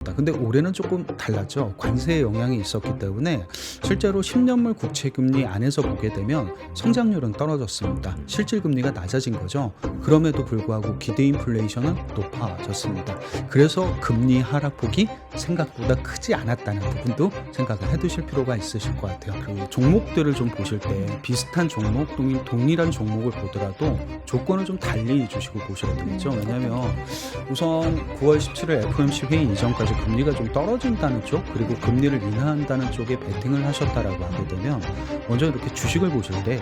근데 올해는 조금 달랐죠. 관세의 영향이 있었기 때문에 실제로 10년물 국채금리 안에서 보게 되면 성장률은 떨어졌습니다. 실질금리가 낮아진 거죠. 그럼에도 불구하고 기대 인플레이션은 높아졌습니다. 그래서 금리 하락폭이 생각보다 크지 않았다는 부분도 생각을 해두실 필요가 있으실 것 같아요. 그리고 종목들을 좀 보실 때 비슷한 종목 또는 동일한 종목을 보더라도 조건을 좀 달리 주시고 보셔야 되겠죠. 왜냐하면 우선 9월 17일 FOMC 회의 이전까지 금리가 좀 떨어진다는 쪽 그리고 금리를 인하한다는 쪽에 베팅을 하셨다라고 하게 되면 먼저 이렇게 주식을 보실 때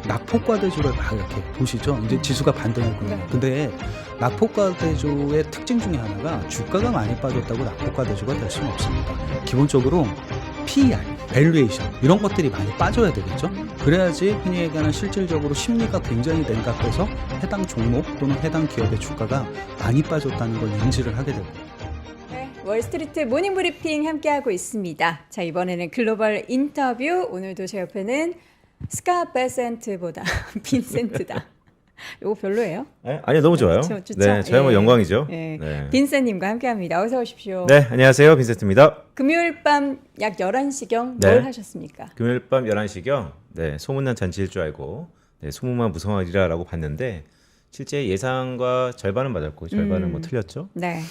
낙폭과대조를 막 이렇게 보시죠. 이제 지수가 반등했거든요. 근데 낙폭과대조의 특징 중에 하나가 주가가 많이 빠졌다고 낙폭과대조가 될 수는 없습니다. 기본적으로 PER, 밸류에이션 이런 것들이 많이 빠져야 되겠죠. 그래야지 흔히 얘기하는 실질적으로 심리가 굉장히 냉각해서 해당 종목 또는 해당 기업의 주가가 많이 빠졌다는 걸 인지를 하게 됩니다. 네, 월스트리트 모닝 브리핑 함께하고 있습니다. 자, 이번에는 글로벌 인터뷰. 오늘도 제 옆에는 스카 베센트보다 빈센트다. 이거 별로예요? 아니요, 너무 좋아요. 좋죠? 네, 저야 뭐 영광이죠. 예. 네. 빈센님과 함께합니다. 어서 오십시오. 네, 안녕하세요. 빈센트입니다. 금요일 밤 약 11시경 네. 뭘 하셨습니까? 금요일 밤 11시경 네, 소문난 잔치일 줄 알고 네, 소문만 무성하리라라고 봤는데 실제 예상과 절반은 맞았고 절반은 뭐 틀렸죠. 네.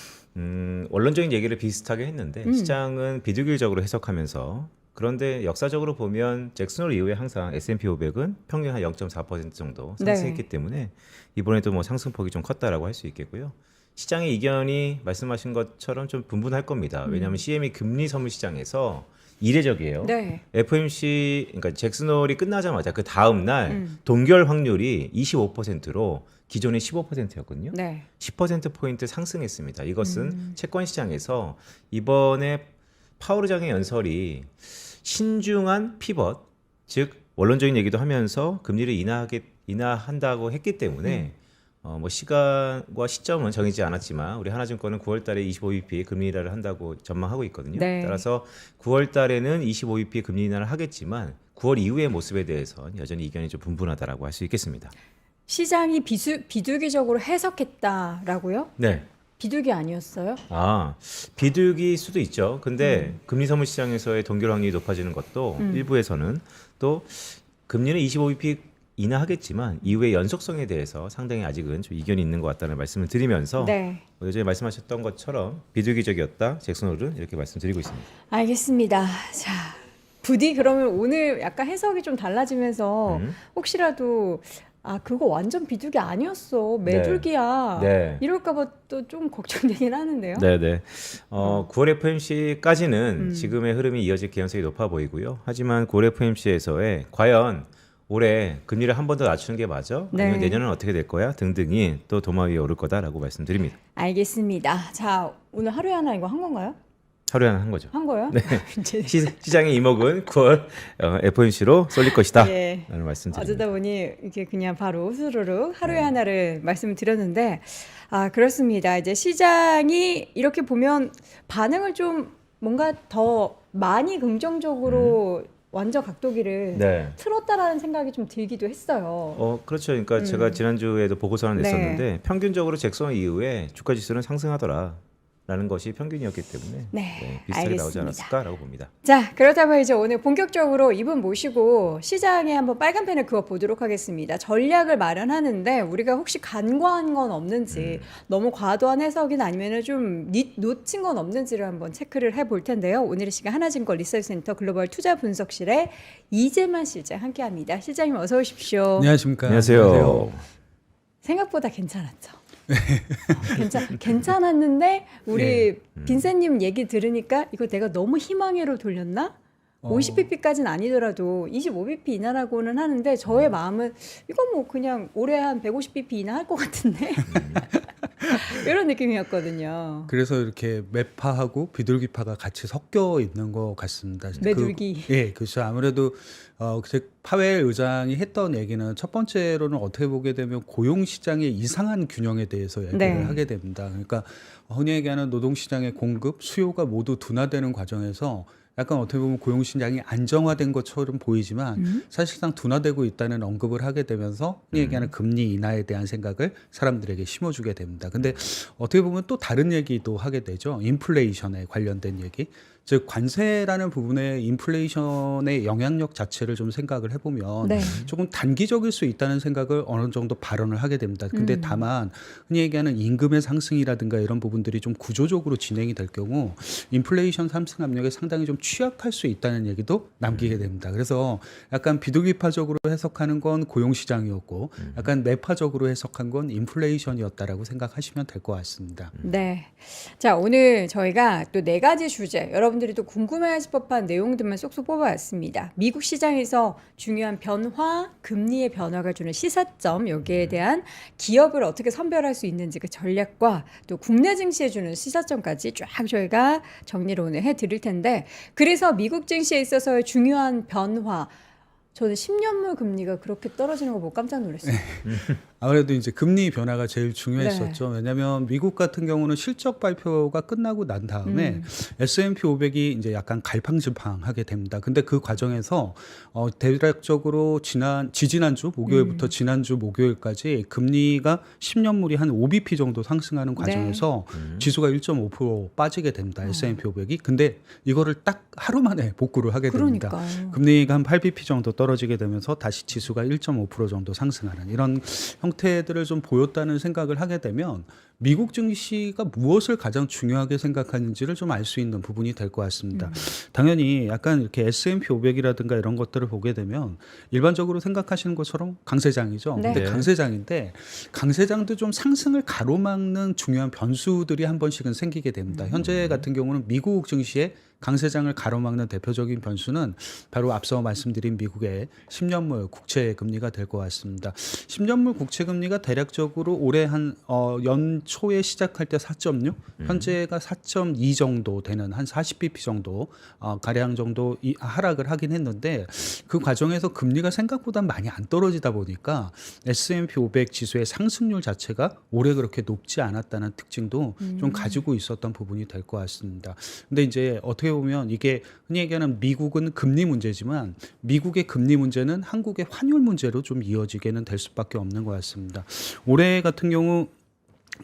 원론적인 얘기를 비슷하게 했는데 시장은 비득일적으로 해석하면서 그런데 역사적으로 보면 잭슨 홀 이후에 항상 S&P 500은 평균 한 0.4% 정도 상승했기 때문에 이번에도 뭐 상승폭이 좀 컸다라고 할 수 있겠고요. 시장의 이견이 말씀하신 것처럼 좀 분분할 겁니다. 왜냐하면 CME 금리 선물 시장에서 이례적이에요. 네. FOMC 그러니까 잭슨 홀이 끝나자마자 그 다음 날 동결 확률이 25%로 기존의 15%였거든요. 네. 10% 포인트 상승했습니다. 이것은 채권 시장에서 이번에 파월 의장의 연설이 신중한 피벗, 즉 원론적인 얘기도 하면서 금리를 인하한다고 했기 때문에 뭐 시간과 시점은 정해지지 않았지만 우리 하나증권은 9월달에 25bp 금리 인하를 한다고 전망하고 있거든요. 네. 따라서 9월달에는 25bp 금리 인하를 하겠지만 9월 이후의 모습에 대해서는 여전히 이견이 좀 분분하다라고 할 수 있겠습니다. 시장이 비둘기적으로 해석했다라고요? 네. 비둘기 아니었어요? 비둘기일 수도 있죠. 근데 금리 선물 시장에서의 동결 확률이 높아지는 것도 일부에서는 또 금리는 25bp 인하하겠지만 이후의 연속성에 대해서 상당히 아직은 좀 이견이 있는 것 같다는 말씀을 드리면서 네. 예전에 말씀하셨던 것처럼 비둘기적이었다. 잭슨 홀은 이렇게 말씀드리고 있습니다. 알겠습니다. 자, 부디 그러면 오늘 약간 해석이 좀 달라지면서 혹시라도 그거 완전 비둘기 아니었어. 매둘기야. 네. 이럴까봐 또 좀 걱정되긴 하는데요. 네네. 9월 FOMC까지는 지금의 흐름이 이어질 개연성이 높아 보이고요. 하지만 9월 FOMC에서의 과연 올해 금리를 한 번 더 낮추는 게 맞아? 네. 아니면 내년은 어떻게 될 거야? 등등이 또 도마 위에 오를 거다라고 말씀드립니다. 알겠습니다. 자, 오늘 하루에 하나 이거 한 건가요? 하루에 하나 한 거죠. 한 거요? 네. 이제 시장의 이목은 9월 FOMC로 쏠릴 것이다. 예. 라는 말씀드립니다. 어쩌다 보니 이렇게 그냥 바로 스르륵 하루에 하나를 말씀을 드렸는데 그렇습니다. 이제 시장이 이렇게 보면 반응을 좀 뭔가 더 많이 긍정적으로 완전 각도기를 네. 틀었다라는 생각이 좀 들기도 했어요. 그렇죠. 그러니까 제가 지난주에도 보고서 하나 냈었는데 평균적으로 잭슨 이후에 주가 지수는 상승하더라. 라는 것이 평균이었기 때문에 네, 비슷하게 알겠습니다. 나오지 않았을까라고 봅니다. 자, 그렇다면 이제 오늘 본격적으로 이분 모시고 시장에 한번 빨간 펜을 그어 보도록 하겠습니다. 전략을 마련하는데 우리가 혹시 간과한 건 없는지 너무 과도한 해석이나 아니면 좀 놓친 건 없는지를 한번 체크를 해볼 텐데요. 오늘 이 시간 하나증권 리서치센터 글로벌 투자 분석실의 이재만 실장 함께합니다. 실장님 어서 오십시오. 안녕하십니까. 안녕하세요. 생각보다 괜찮았죠. 괜찮았는데 우리 빈센님 얘기 들으니까 이거 내가 너무 희망회로 돌렸나? 50bp까지는 아니더라도 25bp 인하라고는 하는데 저의 마음은 이거 뭐 그냥 올해 한 150bp 인하할 것 같은데 이런 느낌이었거든요. 그래서 이렇게 매파하고 비둘기파가 같이 섞여 있는 것 같습니다. 매둘기. 예, 그렇죠. 아무래도 파웰 의장이 했던 얘기는 첫 번째로는 어떻게 보게 되면 고용 시장의 이상한 균형에 대해서 얘기를 네. 하게 됩니다. 그러니까 흔히 얘기하는 노동 시장의 공급, 수요가 모두 둔화되는 과정에서 약간 어떻게 보면 고용시장이 안정화된 것처럼 보이지만 사실상 둔화되고 있다는 언급을 하게 되면서 흔히 얘기하는 금리 인하에 대한 생각을 사람들에게 심어주게 됩니다. 근데 어떻게 보면 또 다른 얘기도 하게 되죠. 인플레이션에 관련된 얘기. 즉 관세라는 부분의 인플레이션의 영향력 자체를 좀 생각을 해보면 네. 조금 단기적일 수 있다는 생각을 어느 정도 발언을 하게 됩니다. 근데 다만 흔히 얘기하는 임금의 상승이라든가 이런 부분들이 좀 구조적으로 진행이 될 경우 인플레이션 상승 압력에 상당히 좀 취약할 수 있다는 얘기도 남기게 됩니다. 그래서 약간 비둘기파적으로 해석하는 건 고용시장이었고 약간 매파적으로 해석한 건 인플레이션이었다라고 생각하시면 될 것 같습니다. 네. 자, 오늘 저희가 또 4가지 주제, 여러분들이 또 궁금해하실 법한 내용들만 쏙쏙 뽑아왔습니다. 미국 시장에서 중요한 변화, 금리의 변화가 주는 시사점, 여기에 대한 기업을 어떻게 선별할 수 있는지 그 전략과 또 국내 증시에 주는 시사점까지 쫙 저희가 정리를 오늘 해드릴 텐데, 그래서 미국 증시에 있어서의 중요한 변화, 저는 10년물 금리가 그렇게 떨어지는 거 보고 깜짝 놀랐어요. 아무래도 이제 금리 변화가 제일 중요했었죠. 왜냐하면 미국 같은 경우는 실적 발표가 끝나고 난 다음에 S&P 500이 이제 약간 갈팡질팡하게 됩니다. 근데 그 과정에서 대략적으로 지지난주 목요일부터 지난주 목요일까지 금리가 10년물이 한 5bp 정도 상승하는 과정에서 지수가 1.5% 빠지게 됩니다. S&P 500이. 근데 이거를 딱 하루 만에 복구를 하게 됩니다. 그러니까요. 금리가 한 8bp 정도 떨어지게 되면서 다시 지수가 1.5% 정도 상승하는 이런 형태들을 좀 보였다는 생각을 하게 되면 미국 증시가 무엇을 가장 중요하게 생각하는지를 좀 알 수 있는 부분이 될 것 같습니다. 당연히 약간 이렇게 S&P 500이라든가 이런 것들을 보게 되면 일반적으로 생각하시는 것처럼 강세장이죠. 네. 근데 강세장인데 강세장도 좀 상승을 가로막는 중요한 변수들이 한 번씩은 생기게 됩니다. 현재 같은 경우는 미국 증시의 강세장을 가로막는 대표적인 변수는 바로 앞서 말씀드린 미국의 10년물 국채 금리가 될 것 같습니다. 10년물 국채 금리가 대략적으로 올해 한 연초에 시작할 때 4.6, 현재가 4.2 정도 되는 한 40bp 정도 가량 정도 하락을 하긴 했는데 그 과정에서 금리가 생각보다 많이 안 떨어지다 보니까 S&P 500 지수의 상승률 자체가 올해 그렇게 높지 않았다는 특징도 좀 가지고 있었던 부분이 될 것 같습니다. 근데 이제 어떻게 보면 이게 흔히 얘기하는 미국은 금리 문제지만 미국의 금리 문제는 한국의 환율 문제로 좀 이어지게는 될 수밖에 없는 것 같습니다. 올해 같은 경우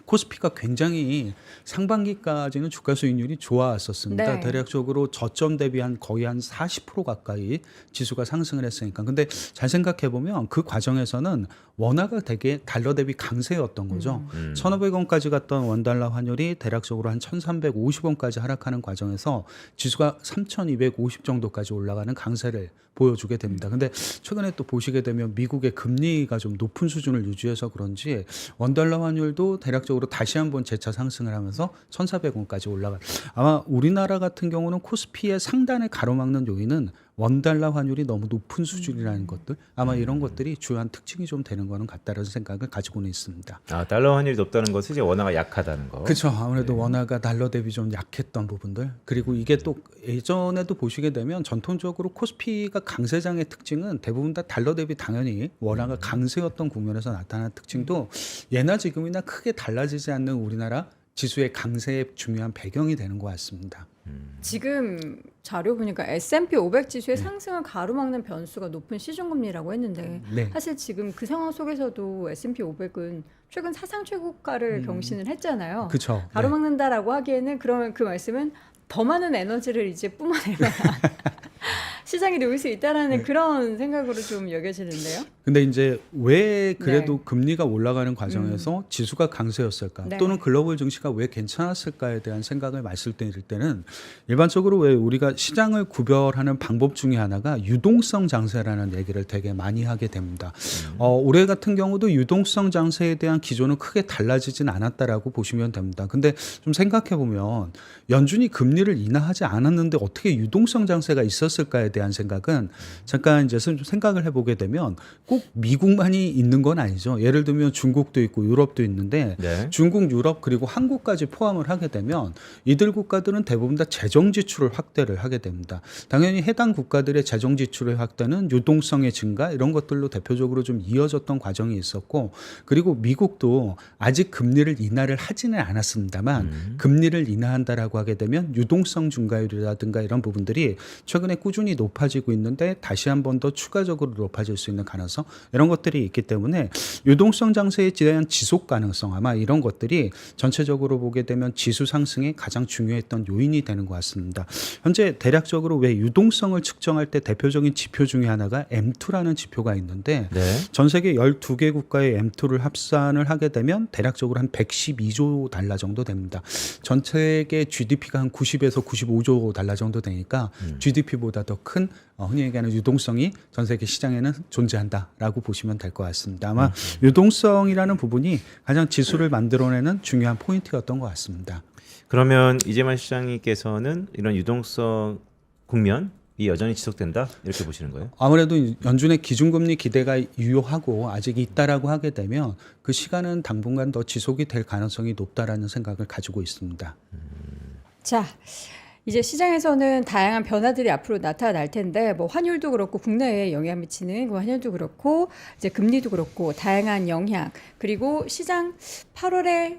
코스피가 굉장히 상반기까지는 주가 수익률이 좋았었습니다. 네. 대략적으로 저점 대비 한 거의 한 40% 가까이 지수가 상승을 했으니까. 근데 잘 생각해 보면 그 과정에서는 원화가 되게 달러 대비 강세였던 거죠. 1,500원까지 갔던 원달러 환율이 대략적으로 한 1,350원까지 하락하는 과정에서 지수가 3,250 정도까지 올라가는 강세를 보여주게 됩니다. 근데 최근에 또 보시게 되면 미국의 금리가 좀 높은 수준을 유지해서 그런지 원달러 환율도 대략적으로 다시 한번 재차 상승을 하면서 1,400원까지 올라가. 아마 우리나라 같은 경우는 코스피의 상단을 가로막는 요인은 원달러 환율이 너무 높은 수준이라는 것들, 아마 이런 것들이 주요한 특징이 좀 되는 거는 같다는 생각을 가지고는 있습니다. 아, 달러 환율이 높다는 것은 이제 원화가 약하다는 거. 그렇죠. 아무래도 원화가 달러 대비 좀 약했던 부분들, 그리고 이게 또 예전에도 보시게 되면 전통적으로 코스피가 강세장의 특징은 대부분 다 달러 대비 당연히 원화가 강세였던 국면에서 나타나는 특징도 예나 지금이나 크게 달라지지 않는 우리나라 지수의 강세의 중요한 배경이 되는 것 같습니다. 지금 자료 보니까 S&P 500 지수의 상승을 가로막는 변수가 높은 시중금리라고 했는데 네. 사실 지금 그 상황 속에서도 S&P 500은 최근 사상 최고가를 경신을 했잖아요. 그렇죠. 가로막는다라고 하기에는 그러면 그 말씀은 더 많은 에너지를 이제 뿜어내면 시장이 놓일 수 있다라는 그런 생각으로 좀 여겨지는데요. 근데 이제 왜 그래도 금리가 올라가는 과정에서 지수가 강세였을까? 네. 또는 글로벌 증시가 왜 괜찮았을까에 대한 생각을 말씀드릴 때는 일반적으로 왜 우리가 시장을 구별하는 방법 중에 하나가 유동성 장세라는 얘기를 되게 많이 하게 됩니다. 올해 같은 경우도 유동성 장세에 대한 기조는 크게 달라지진 않았다라고 보시면 됩니다. 근데 좀 생각해 보면 연준이 금리를 인하하지 않았는데 어떻게 유동성 장세가 있었을까에 대한 생각은 잠깐 이제 좀 생각을 해보게 되면 꼭 미국만이 있는 건 아니죠. 예를 들면 중국도 있고 유럽도 있는데 네. 중국, 유럽 그리고 한국까지 포함을 하게 되면 이들 국가들은 대부분 다 재정 지출을 확대를 하게 됩니다. 당연히 해당 국가들의 재정 지출의 확대는 유동성의 증가 이런 것들로 대표적으로 좀 이어졌던 과정이 있었고, 그리고 미국도 아직 금리를 인하를 하지는 않았습니다만 금리를 인하한다라고 하게 되면 유동성 증가율이라든가 이런 부분들이 최근에 꾸준히 높아지고 있는데 다시 한 번 더 추가적으로 높아질 수 있는 가능성 이런 것들이 있기 때문에 유동성 장세에 대한 지속 가능성 아마 이런 것들이 전체적으로 보게 되면 지수 상승에 가장 중요했던 요인이 되는 것 같습니다. 현재 대략적으로 왜 유동성을 측정할 때 대표적인 지표 중에 하나가 M2라는 지표가 있는데 네. 전 세계 12개 국가의 M2를 합산을 하게 되면 대략적으로 한 112조 달러 정도 됩니다. 전 세계 GDP가 한 90에서 95조 달러 정도 되니까 GDP보다 더 큰 흔히 얘기하는 유동성이 전 세계 시장에는 존재한다라고 보시면 될 것 같습니다. 아마 유동성이라는 부분이 가장 지수를 만들어내는 중요한 포인트였던 것 같습니다. 그러면 이재만 시장님께서는 이런 유동성 국면이 여전히 지속된다 이렇게 보시는 거예요? 아무래도 연준의 기준금리 기대가 유효하고 아직 있다라고 하게 되면 그 시간은 당분간 더 지속이 될 가능성이 높다라는 생각을 가지고 있습니다. 자, 이제 시장에서는 다양한 변화들이 앞으로 나타날 텐데 뭐 환율도 그렇고 국내에 영향 미치는 그 환율도 그렇고 이제 금리도 그렇고 다양한 영향, 그리고 시장 8월에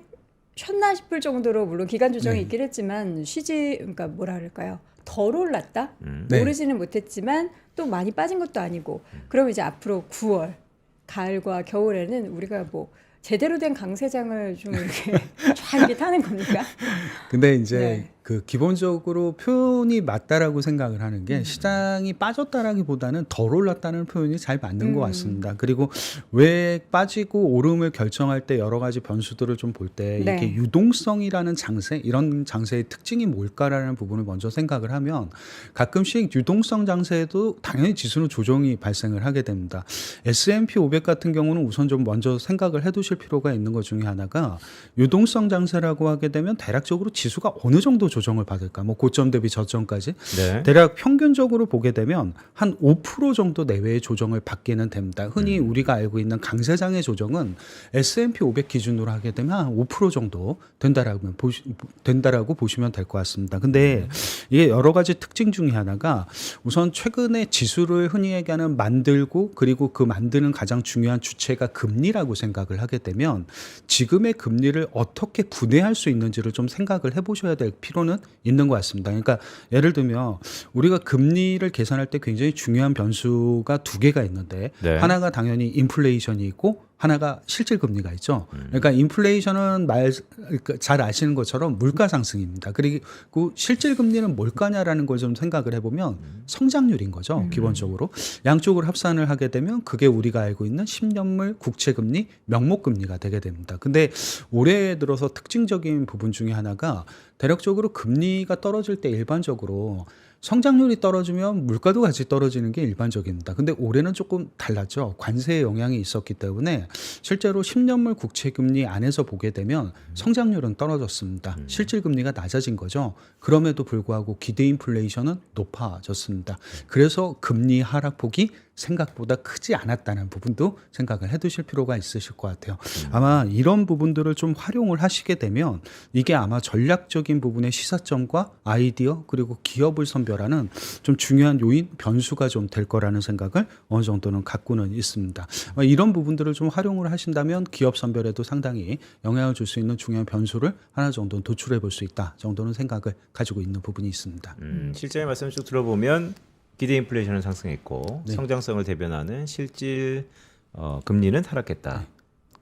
쉬었나 싶을 정도로 물론 기간 조정이 있긴 했지만 그러니까 뭐라 그럴까요? 덜 올랐다? 네. 오르지는 못했지만 또 많이 빠진 것도 아니고, 그럼 이제 앞으로 9월 가을과 겨울에는 우리가 뭐 제대로 된 강세장을 좀 이렇게 쫙 이렇게 타는 겁니까? 근데 이제 네. 그 기본적으로 표현이 맞다라고 생각을 하는 게 시장이 빠졌다라기보다는 덜 올랐다는 표현이 잘 맞는 것 같습니다. 그리고 왜 빠지고 오름을 결정할 때 여러 가지 변수들을 좀 볼 때 네. 이게 유동성이라는 장세, 이런 장세의 특징이 뭘까라는 부분을 먼저 생각을 하면 가끔씩 유동성 장세에도 당연히 지수는 조정이 발생을 하게 됩니다. S&P 500 같은 경우는 우선 좀 먼저 생각을 해두실 필요가 있는 것 중에 하나가 유동성 장세라고 하게 되면 대략적으로 지수가 어느 정도 조정을 받을까? 뭐 고점 대비 저점까지 네. 대략 평균적으로 보게 되면 한 5% 정도 내외의 조정을 받기는 됩니다. 흔히 우리가 알고 있는 강세장의 조정은 S&P 500 기준으로 하게 되면 한 5% 정도 된다라고 보시면 될 것 같습니다. 근데 이게 여러 가지 특징 중에 하나가 우선 최근에 지수를 흔히 얘기하는 만들고 그리고 그 만드는 가장 중요한 주체가 금리라고 생각을 하게 되면 지금의 금리를 어떻게 분해할 수 있는지를 좀 생각을 해보셔야 될 필요는 있는 것 같습니다. 그러니까 예를 들면 우리가 금리를 계산할 때 굉장히 중요한 변수가 두 개가 있는데 네. 하나가 당연히 인플레이션이 있고 하나가 실질 금리가 있죠. 그러니까 인플레이션은 잘 아시는 것처럼 물가 상승입니다. 그리고 실질 금리는 뭘까냐라는 걸 좀 생각을 해보면 성장률인 거죠. 기본적으로 양쪽을 합산을 하게 되면 그게 우리가 알고 있는 10년물 국채 금리, 명목 금리가 되게 됩니다. 근데 올해 들어서 특징적인 부분 중에 하나가 대략적으로 금리가 떨어질 때 일반적으로 성장률이 떨어지면 물가도 같이 떨어지는 게 일반적입니다. 근데 올해는 조금 달랐죠. 관세의 영향이 있었기 때문에 실제로 10년물 국채 금리 안에서 보게 되면 성장률은 떨어졌습니다. 실질 금리가 낮아진 거죠. 그럼에도 불구하고 기대 인플레이션은 높아졌습니다. 그래서 금리 하락폭이 생각보다 크지 않았다는 부분도 생각을 해두실 필요가 있으실 것 같아요. 아마 이런 부분들을 좀 활용을 하시게 되면 이게 아마 전략적인 부분의 시사점과 아이디어 그리고 기업을 선별하는 좀 중요한 요인, 변수가 좀 될 거라는 생각을 어느 정도는 갖고는 있습니다. 이런 부분들을 좀 활용을 하신다면 기업 선별에도 상당히 영향을 줄 수 있는 중요한 변수를 하나 정도는 도출해 볼 수 있다 정도는 생각을 가지고 있는 부분이 있습니다. 실제 말씀 쭉 들어보면 기대 인플레이션은 상승했고 네. 성장성을 대변하는 실질 금리는 하락했다.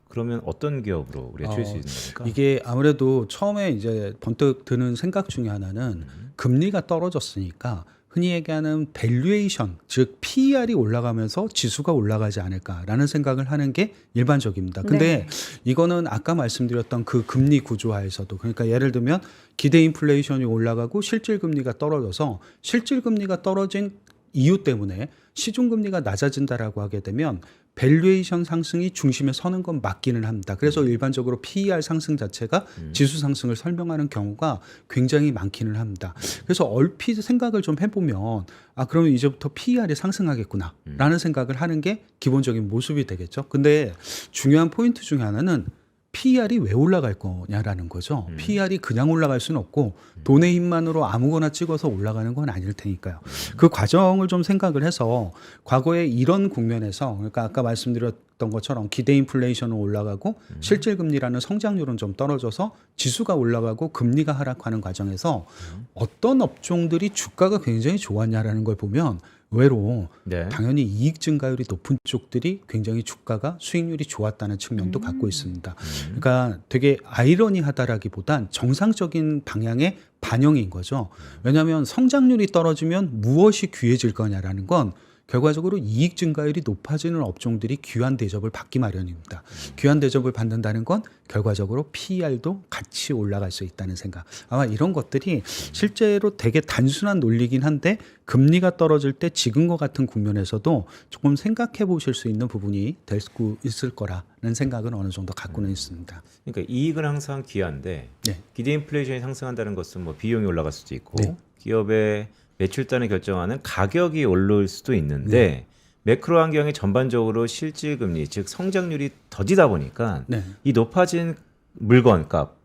그러면 어떤 기업으로 우리가 추릴 수 있는 겁니까? 이게 아무래도 처음에 이제 번뜩 드는 생각 중에 하나는 금리가 떨어졌으니까 흔히 얘기하는 밸류에이션, 즉 PER이 올라가면서 지수가 올라가지 않을까라는 생각을 하는 게 일반적입니다. 근데 이거는 아까 말씀드렸던 그 금리 구조하에서도, 그러니까 예를 들면 기대 인플레이션이 올라가고 실질 금리가 떨어져서 실질 금리가 떨어진 이유 때문에 시중금리가 낮아진다라고 하게 되면 밸류에이션 상승이 중심에 서는 건 맞기는 합니다. 그래서 일반적으로 PER 상승 자체가 지수 상승을 설명하는 경우가 굉장히 많기는 합니다. 그래서 얼핏 생각을 좀 해보면 그러면 이제부터 PER이 상승하겠구나 라는 생각을 하는 게 기본적인 모습이 되겠죠. 근데 중요한 포인트 중에 하나는 PER이 왜 올라갈 거냐라는 거죠. PER이 그냥 올라갈 수는 없고 돈의 힘만으로 아무거나 찍어서 올라가는 건 아닐 테니까요. 그 과정을 좀 생각을 해서 과거에 이런 국면에서 그러니까 아까 말씀드렸던 것처럼 기대 인플레이션은 올라가고 실질 금리라는 성장률은 좀 떨어져서 지수가 올라가고 금리가 하락하는 과정에서 어떤 업종들이 주가가 굉장히 좋았냐라는 걸 보면 의외로 네. 당연히 이익 증가율이 높은 쪽들이 굉장히 주가가 수익률이 좋았다는 측면도 갖고 있습니다. 그러니까 되게 아이러니하다라기보단 정상적인 방향의 반영인 거죠. 왜냐하면 성장률이 떨어지면 무엇이 귀해질 거냐라는 건 결과적으로 이익 증가율이 높아지는 업종들이 귀한 대접을 받기 마련입니다. 귀한 대접을 받는다는 건 결과적으로 PER도 같이 올라갈 수 있다는 생각. 아마 이런 것들이 실제로 되게 단순한 논리긴 한데 금리가 떨어질 때 지금과 같은 국면에서도 조금 생각해 보실 수 있는 부분이 될 수 있을 거라는 생각은 어느 정도 갖고는 있습니다. 그러니까 이익은 항상 귀한데 네. 기대 인플레이션이 상승한다는 것은 뭐 비용이 올라갈 수도 있고 네. 기업의 매출단을 결정하는 가격이 오를 수도 있는데 매크로 환경이 전반적으로 실질 금리 즉 성장률이 더디다 보니까 네. 이 높아진 물건값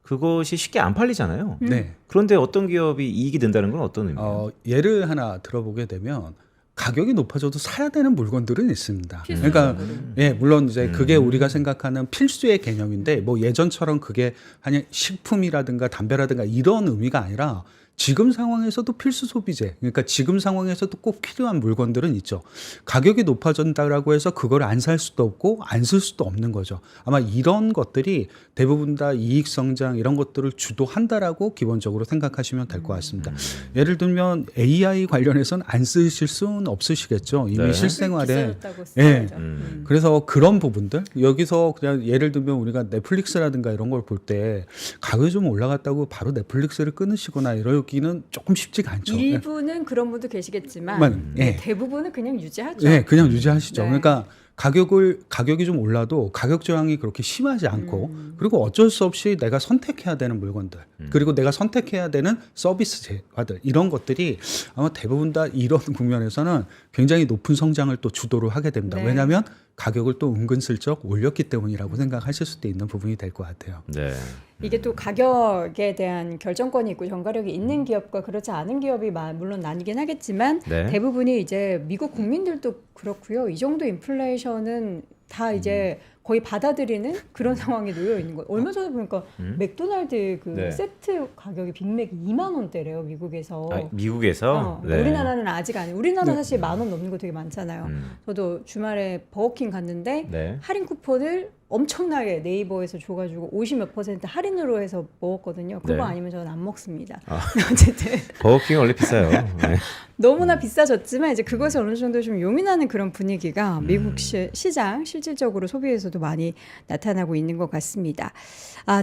그것이 쉽게 안 팔리잖아요. 네. 그런데 어떤 기업이 이익이 된다는 건 어떤 의미예요? 예를 하나 들어보게 되면 가격이 높아져도 사야 되는 물건들은 있습니다. 필수적으로. 그러니까 예, 물론 이제 그게 우리가 생각하는 필수의 개념인데 뭐 예전처럼 그게 그냥 식품이라든가 담배라든가 이런 의미가 아니라 지금 상황에서도 필수 소비재, 그러니까 지금 상황에서도 꼭 필요한 물건들은 있죠. 가격이 높아진다라고 해서 그걸 안 살 수도 없고 안 쓸 수도 없는 거죠. 아마 이런 것들이 대부분 다 이익 성장 이런 것들을 주도한다라고 기본적으로 생각하시면 될 것 같습니다. 예를 들면 AI 관련해서는 안 쓰실 수는 없으시겠죠. 이미 네. 실생활에. 비싸졌다고 예. 쓰죠. 그래서 그런 부분들 여기서 그냥 예를 들면 우리가 넷플릭스라든가 이런 걸 볼 때 가격이 좀 올라갔다고 바로 넷플릭스를 끊으시거나 이러기는 조금 쉽지가 않죠. 일부는 그런 분도 계시겠지만 예. 대부분은 그냥 유지하죠. 네, 그냥 유지하시죠. 네. 그러니까 가격이 좀 올라도 가격 저항이 그렇게 심하지 않고 그리고 어쩔 수 없이 내가 선택해야 되는 물건들 그리고 내가 선택해야 되는 서비스 재화들 이런 것들이 아마 대부분 다 이런 국면에서는 굉장히 높은 성장을 또 주도를 하게 됩니다. 네. 왜냐하면 가격을 또 은근슬쩍 올렸기 때문이라고 생각하실 수도 있는 부분이 될 것 같아요. 네. 이게 또 가격에 대한 결정권이 있고 전가력이 있는 기업과 그렇지 않은 기업이 물론 나뉘긴 하겠지만 네. 대부분이 이제 미국 국민들도 그렇고요. 이 정도 인플레이션은 다 이제 거의 받아들이는 그런 상황에 놓여 있는 거예요. 얼마 전에 보니까 맥도날드 그 네. 세트 가격이 빅맥 2만 원대래요, 미국에서. 미국에서 네. 우리나라는 아직 아니에요. 우리나라 사실 10,000원 넘는 거 되게 많잖아요. 저도 주말에 버거킹 갔는데 네. 할인 쿠폰을 엄청나게 네이버에서 줘가지고 50몇 % 할인으로 해서 먹었거든요. 그거 네. 아니면 저는 안 먹습니다. 어쨌든 버거킹 원래 비싸요. 네. 너무나 비싸졌지만 이제 그것이 어느 정도 좀 용인하는 그런 분위기가 미국 시장 실질적으로 소비에서도 많이 나타나고 있는 것 같습니다.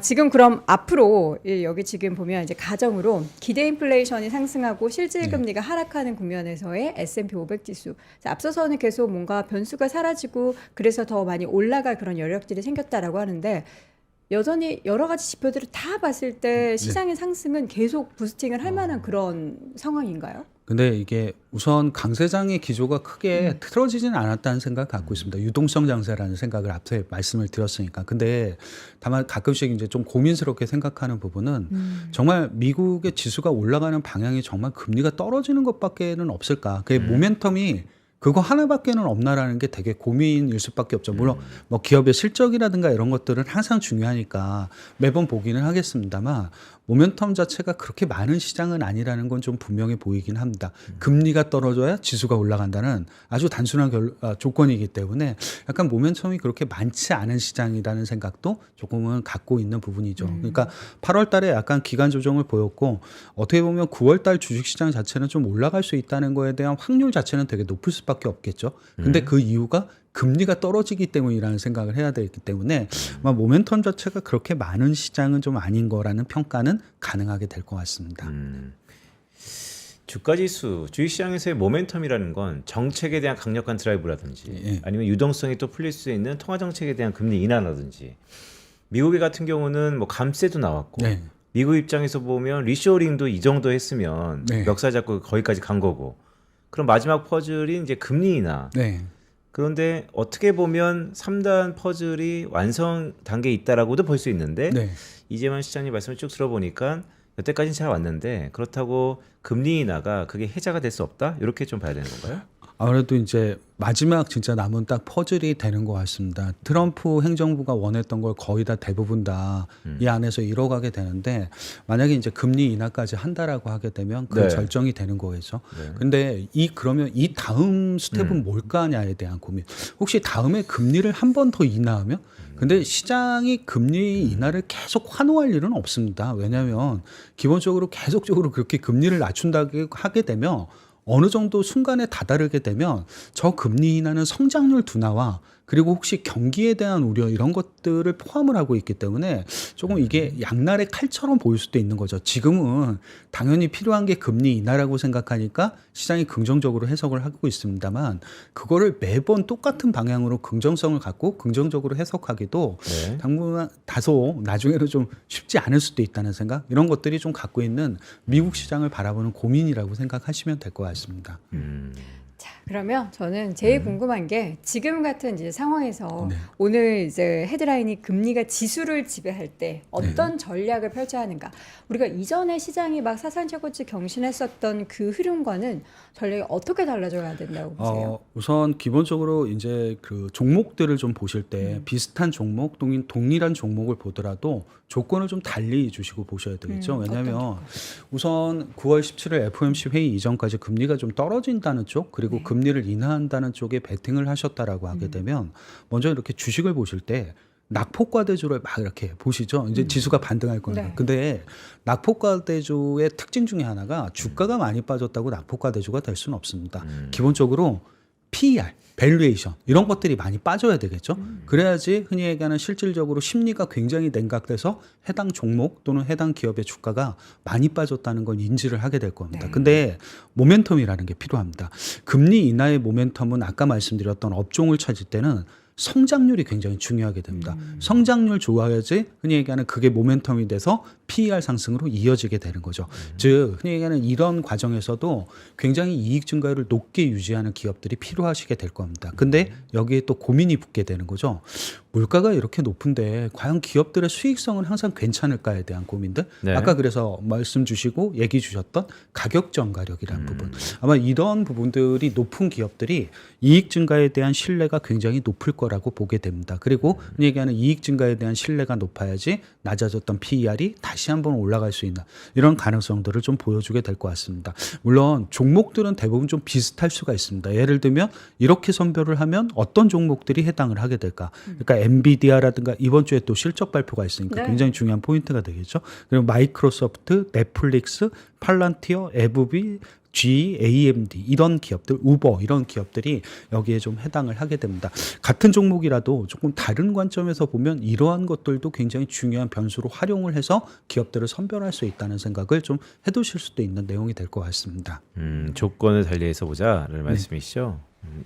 지금 그럼 앞으로 여기 지금 보면 이제 가정으로 기대 인플레이션이 상승하고 실질 금리가 하락하는 국면에서의 S&P 500 지수. 앞서서는 계속 뭔가 변수가 사라지고 그래서 더 많이 올라갈 그런 여력들이 생겼다라고 하는데 여전히 여러 가지 지표들을 다 봤을 때 시장의 상승은 계속 부스팅을 할 만한 그런 상황인가요? 근데 이게 우선 강세장의 기조가 크게 틀어지지는 않았다는 생각을 갖고 있습니다. 유동성 장세라는 생각을 앞서 말씀을 드렸으니까. 근데 다만 가끔씩 이제 좀 고민스럽게 생각하는 부분은 정말 미국의 지수가 올라가는 방향이 정말 금리가 떨어지는 것밖에는 없을까? 그게 모멘텀이 그거 하나밖에는 없나라는 게 되게 고민일 수밖에 없죠. 물론 뭐 기업의 실적이라든가 이런 것들은 항상 중요하니까 매번 보기는 하겠습니다만 모멘텀 자체가 그렇게 많은 시장은 아니라는 건 좀 분명해 보이긴 합니다. 금리가 떨어져야 지수가 올라간다는 아주 단순한 조건이기 때문에 약간 모멘텀이 그렇게 많지 않은 시장이라는 생각도 조금은 갖고 있는 부분이죠. 그러니까 8월 달에 약간 기간 조정을 보였고 어떻게 보면 9월 달 주식시장 자체는 좀 올라갈 수 있다는 거에 대한 확률 자체는 되게 높을 수밖에 없겠죠. 근데 그 이유가 금리가 떨어지기 때문이라는 생각을 해야 되기 때문에 아마 모멘텀 자체가 그렇게 많은 시장은 좀 아닌 거라는 평가는 가능하게 될 것 같습니다. 주가지수, 주식시장에서의 모멘텀이라는 건 정책에 대한 강력한 드라이브라든지 예. 아니면 유동성이 또 풀릴 수 있는 통화정책에 대한 금리 인하라든지 미국의 같은 경우는 뭐 감세도 나왔고 네. 미국 입장에서 보면 리쇼어링도 이 정도 했으면 네. 멱살 잡고 거기까지 간 거고 그럼 마지막 퍼즐이 이제 금리 인하. 네. 그런데 어떻게 보면 3단 퍼즐이 완성 단계에 있다라고도 볼 수 있는데 네. 이재만 시장님 말씀을 쭉 들어보니까 여태까지는 잘 왔는데 그렇다고 금리 인하가 그게 해자가 될 수 없다? 이렇게 좀 봐야 되는 건가요? 아무래도 이제 마지막 진짜 남은 딱 퍼즐이 되는 것 같습니다. 트럼프 행정부가 원했던 걸 거의 다 대부분 다 이 안에서 이뤄가게 되는데 만약에 이제 금리 인하까지 한다라고 하게 되면 그 네. 절정이 되는 거겠죠. 네. 근데 그러면 이 다음 스텝은 뭘까냐에 대한 고민. 혹시 다음에 금리를 한 번 더 인하하면? 근데 시장이 금리 인하를 계속 환호할 일은 없습니다. 왜냐하면 기본적으로 계속적으로 그렇게 금리를 낮춘다고 하게 되면 어느 정도 순간에 다다르게 되면 저 금리 인하는 성장률 둔화와 그리고 혹시 경기에 대한 우려 이런 것들을 포함을 하고 있기 때문에 조금 이게 양날의 칼처럼 보일 수도 있는 거죠. 지금은 당연히 필요한 게 금리 인하라고 생각하니까 시장이 긍정적으로 해석을 하고 있습니다만 그거를 매번 똑같은 방향으로 긍정성을 갖고 긍정적으로 해석하기도 네. 당분간 다소 나중에는 좀 쉽지 않을 수도 있다는 생각 이런 것들이 좀 갖고 있는 미국 시장을 바라보는 고민이라고 생각하시면 될 것 같습니다. 자, 그러면 저는 제일 궁금한 게 지금 같은 이제 상황에서 네. 오늘 이제 헤드라인이 금리가 지수를 지배할 때 어떤 전략을 펼쳐야 하는가. 우리가 이전에 시장이 막 사상 최고치 경신했었던 그 흐름과는 전략이 어떻게 달라져야 된다고 보세요? 우선 기본적으로 이제 그 종목들을 좀 보실 때 비슷한 종목, 동일한 종목을 보더라도 조건을 좀 달리 주시고 보셔야 되겠죠. 왜냐하면 우선 9월 17일 FOMC 회의 이전까지 금리가 좀 떨어진다는 쪽 그리고 금리를 인하한다는 쪽에 베팅을 하셨다라고 하게 되면 먼저 이렇게 주식을 보실 때 낙폭과대주를 막 이렇게 보시죠. 이제 지수가 반등할 겁니다. 네. 근데 낙폭과대주의 특징 중에 하나가 주가가 많이 빠졌다고 낙폭과대주가 될 수는 없습니다. 기본적으로 PER, 밸류에이션 이런 것들이 많이 빠져야 되겠죠. 그래야지 흔히 얘기하는 실질적으로 심리가 굉장히 냉각돼서 해당 종목 또는 해당 기업의 주가가 많이 빠졌다는 걸 인지를 하게 될 겁니다. 네. 근데 모멘텀이라는 게 필요합니다. 금리 인하의 모멘텀은 아까 말씀드렸던 업종을 찾을 때는 성장률이 굉장히 중요하게 됩니다. 성장률 좋아야지 흔히 얘기하는 그게 모멘텀이 돼서 PER 상승으로 이어지게 되는 거죠. 즉 흔히 얘기하는 이런 과정에서도 굉장히 이익 증가율을 높게 유지하는 기업들이 필요하시게 될 겁니다. 근데 여기에 또 고민이 붙게 되는 거죠. 물가가 이렇게 높은데 과연 기업들의 수익성은 항상 괜찮을까에 대한 고민들. 네. 아까 그래서 말씀 주시고 얘기 주셨던 가격 전가력이라는 부분. 아마 이런 부분들이 높은 기업들이 이익 증가에 대한 신뢰가 굉장히 높을 거라고 보게 됩니다. 그리고 얘기하는 이익 증가에 대한 신뢰가 높아야지 낮아졌던 PER이 다시 한번 올라갈 수 있는 이런 가능성들을 좀 보여주게 될 것 같습니다. 물론 종목들은 대부분 좀 비슷할 수가 있습니다. 예를 들면 이렇게 선별을 하면 어떤 종목들이 해당을 하게 될까? 그러니까 엔비디아라든가 이번 주에 또 실적 발표가 있으니까 네. 굉장히 중요한 포인트가 되겠죠. 그리고 마이크로소프트, 넷플릭스, 팔란티어, 에브비, G, AMD 이런 기업들, 우버 이런 기업들이 여기에 좀 해당을 하게 됩니다. 같은 종목이라도 조금 다른 관점에서 보면 이러한 것들도 굉장히 중요한 변수로 활용을 해서 기업들을 선별할 수 있다는 생각을 좀 해두실 수도 있는 내용이 될 것 같습니다. 조건을 달리해서 보자를 말씀이시죠.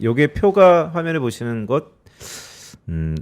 요게 표가 화면에 보시는 것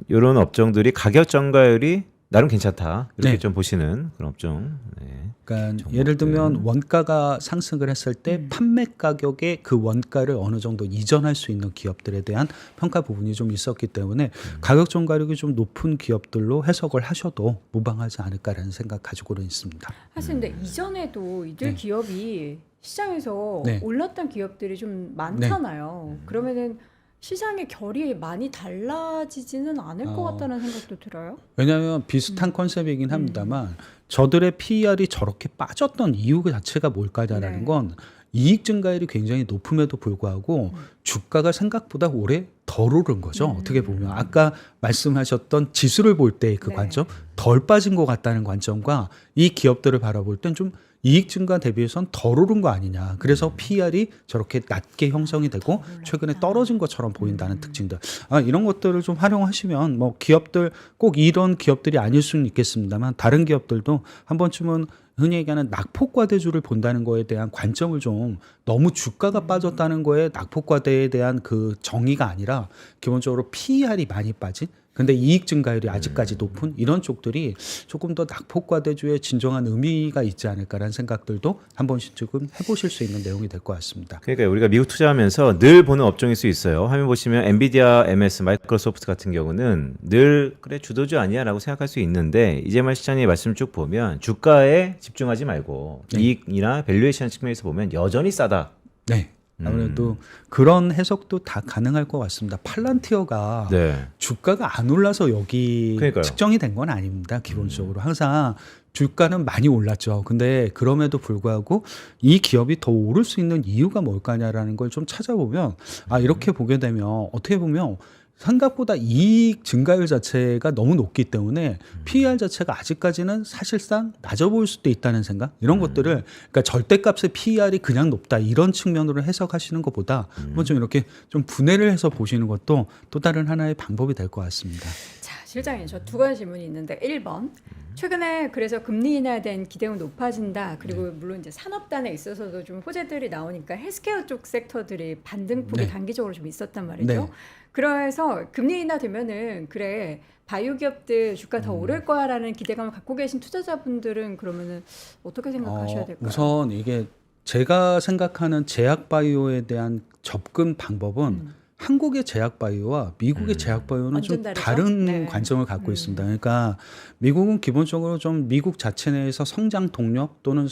이런 업종들이 가격 전가율이 나름 괜찮다 이렇게 네. 좀 보시는 그런 업종. 네. 그러니까 예를 들면 원가가 상승을 했을 때 판매 가격에 그 원가를 어느 정도 이전할 수 있는 기업들에 대한 평가 부분이 좀 있었기 때문에 가격 전가력이 좀 높은 기업들로 해석을 하셔도 무방하지 않을까라는 생각 가지고는 있습니다. 사실 근데 이전에도 이들 네. 기업이 시장에서 네. 올랐던 기업들이 좀 많잖아요. 그러면은 시장의 결이 많이 달라지지는 않을 것 같다는 생각도 들어요. 왜냐하면 비슷한 컨셉이긴 합니다만 저들의 PER이 저렇게 빠졌던 이유 자체가 뭘까라는 네. 건 이익 증가율이 굉장히 높음에도 불구하고 주가가 생각보다 올해 덜 오른 거죠. 어떻게 보면 아까 말씀하셨던 지수를 볼 때 그 네. 관점 덜 빠진 것 같다는 관점과 이 기업들을 바라볼 땐 좀 이익 증가 대비해선 덜 오른 거 아니냐. 그래서 PER이 저렇게 낮게 형성이 되고 최근에 떨어진 것처럼 보인다는 특징들. 이런 것들을 좀 활용하시면 뭐 기업들 꼭 이런 기업들이 아닐 수는 있겠습니다만 다른 기업들도 한 번쯤은 흔히 얘기하는 낙폭과대주를 본다는 거에 대한 관점을 좀 너무 주가가 빠졌다는 거에 낙폭과대에 대한 그 정의가 아니라 기본적으로 PER이 많이 빠진 근데 이익 증가율이 아직까지 높은 이런 쪽들이 조금 더 낙폭과대주의 진정한 의미가 있지 않을까라는 생각들도 한 번씩쯤 해보실 수 있는 내용이 될 것 같습니다. 그러니까 우리가 미국 투자하면서 늘 보는 업종일 수 있어요. 화면 보시면 엔비디아, MS, 마이크로소프트 같은 경우는 늘 그래 주도주 아니야라고 생각할 수 있는데 이재만 시장의 말씀 쭉 보면 주가에 집중하지 말고 이익이나 밸류에이션 측면에서 보면 여전히 싸다. 네. 아무래도 그런 해석도 다 가능할 것 같습니다. 팔란티어가 네. 주가가 안 올라서 여기 그러니까요. 측정이 된 건 아닙니다. 기본적으로 항상 주가는 많이 올랐죠. 근데 그럼에도 불구하고 이 기업이 더 오를 수 있는 이유가 뭘까냐라는 걸 좀 찾아보면 이렇게 보게 되면 어떻게 보면 생각보다 이익 증가율 자체가 너무 높기 때문에 PER 자체가 아직까지는 사실상 낮아 보일 수도 있다는 생각 이런 것들을 그러니까 절대값의 PER이 그냥 높다 이런 측면으로 해석하시는 것보다 한번 좀 이렇게 좀 분해를 해서 보시는 것도 또 다른 하나의 방법이 될 것 같습니다. 자, 실장님 저 두 가지 질문이 있는데 1번 최근에 그래서 금리 인하에 대한 기대는 높아진다. 그리고 물론 이제 산업단에 있어서도 좀 호재들이 나오니까 헬스케어 쪽 섹터들이 반등폭이 네. 단기적으로 좀 있었단 말이죠. 네. 그래서 금리 인하 되면은 그래 바이오 기업들 주가 더 오를 거야라는 기대감을 갖고 계신 투자자분들은 그러면은 어떻게 생각하셔야 될까요? 우선 이게 제가 생각하는 제약 바이오에 대한 접근 방법은 한국의 제약 바이오와 미국의 제약 바이오는 좀 완전 다르죠? 다른 네. 관점을 갖고 있습니다. 그러니까 미국은 기본적으로 좀 미국 자체 내에서 성장 동력 또는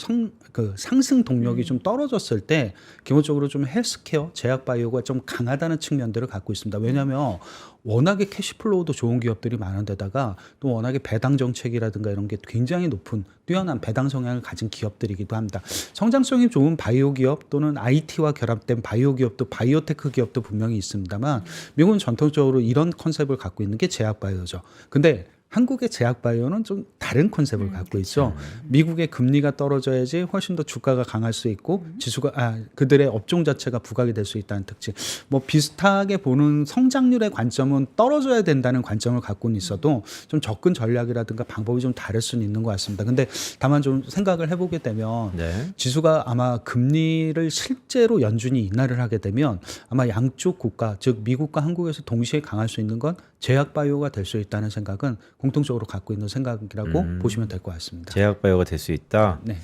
상승 동력이 좀 떨어졌을 때 기본적으로 좀 헬스케어, 제약 바이오가 좀 강하다는 측면들을 갖고 있습니다. 왜냐하면 워낙에 캐시플로우도 좋은 기업들이 많은데다가 또 워낙에 배당 정책이라든가 이런 게 굉장히 높은 뛰어난 배당 성향을 가진 기업들이기도 합니다. 성장성이 좋은 바이오 기업 또는 IT와 결합된 바이오 기업도 바이오테크 기업도 분명히 있습니다만 미국은 전통적으로 이런 컨셉을 갖고 있는 게 제약 바이오죠. 근데 한국의 제약 바이오는 좀 다른 컨셉을 갖고 있죠. 미국의 금리가 떨어져야지 훨씬 더 주가가 강할 수 있고 지수가 그들의 업종 자체가 부각이 될 수 있다는 특징. 뭐 비슷하게 보는 성장률의 관점은 떨어져야 된다는 관점을 갖고는 있어도 좀 접근 전략이라든가 방법이 좀 다를 수는 있는 것 같습니다. 근데 다만 좀 생각을 해보게 되면 네. 지수가 아마 금리를 실제로 연준이 인하를 하게 되면 아마 양쪽 국가 즉 미국과 한국에서 동시에 강할 수 있는 건 제약 바이오가 될 수 있다는 생각은 공통적으로 갖고 있는 생각이라고 보시면 될 것 같습니다. 제약 바이오가 될 수 있다. 네.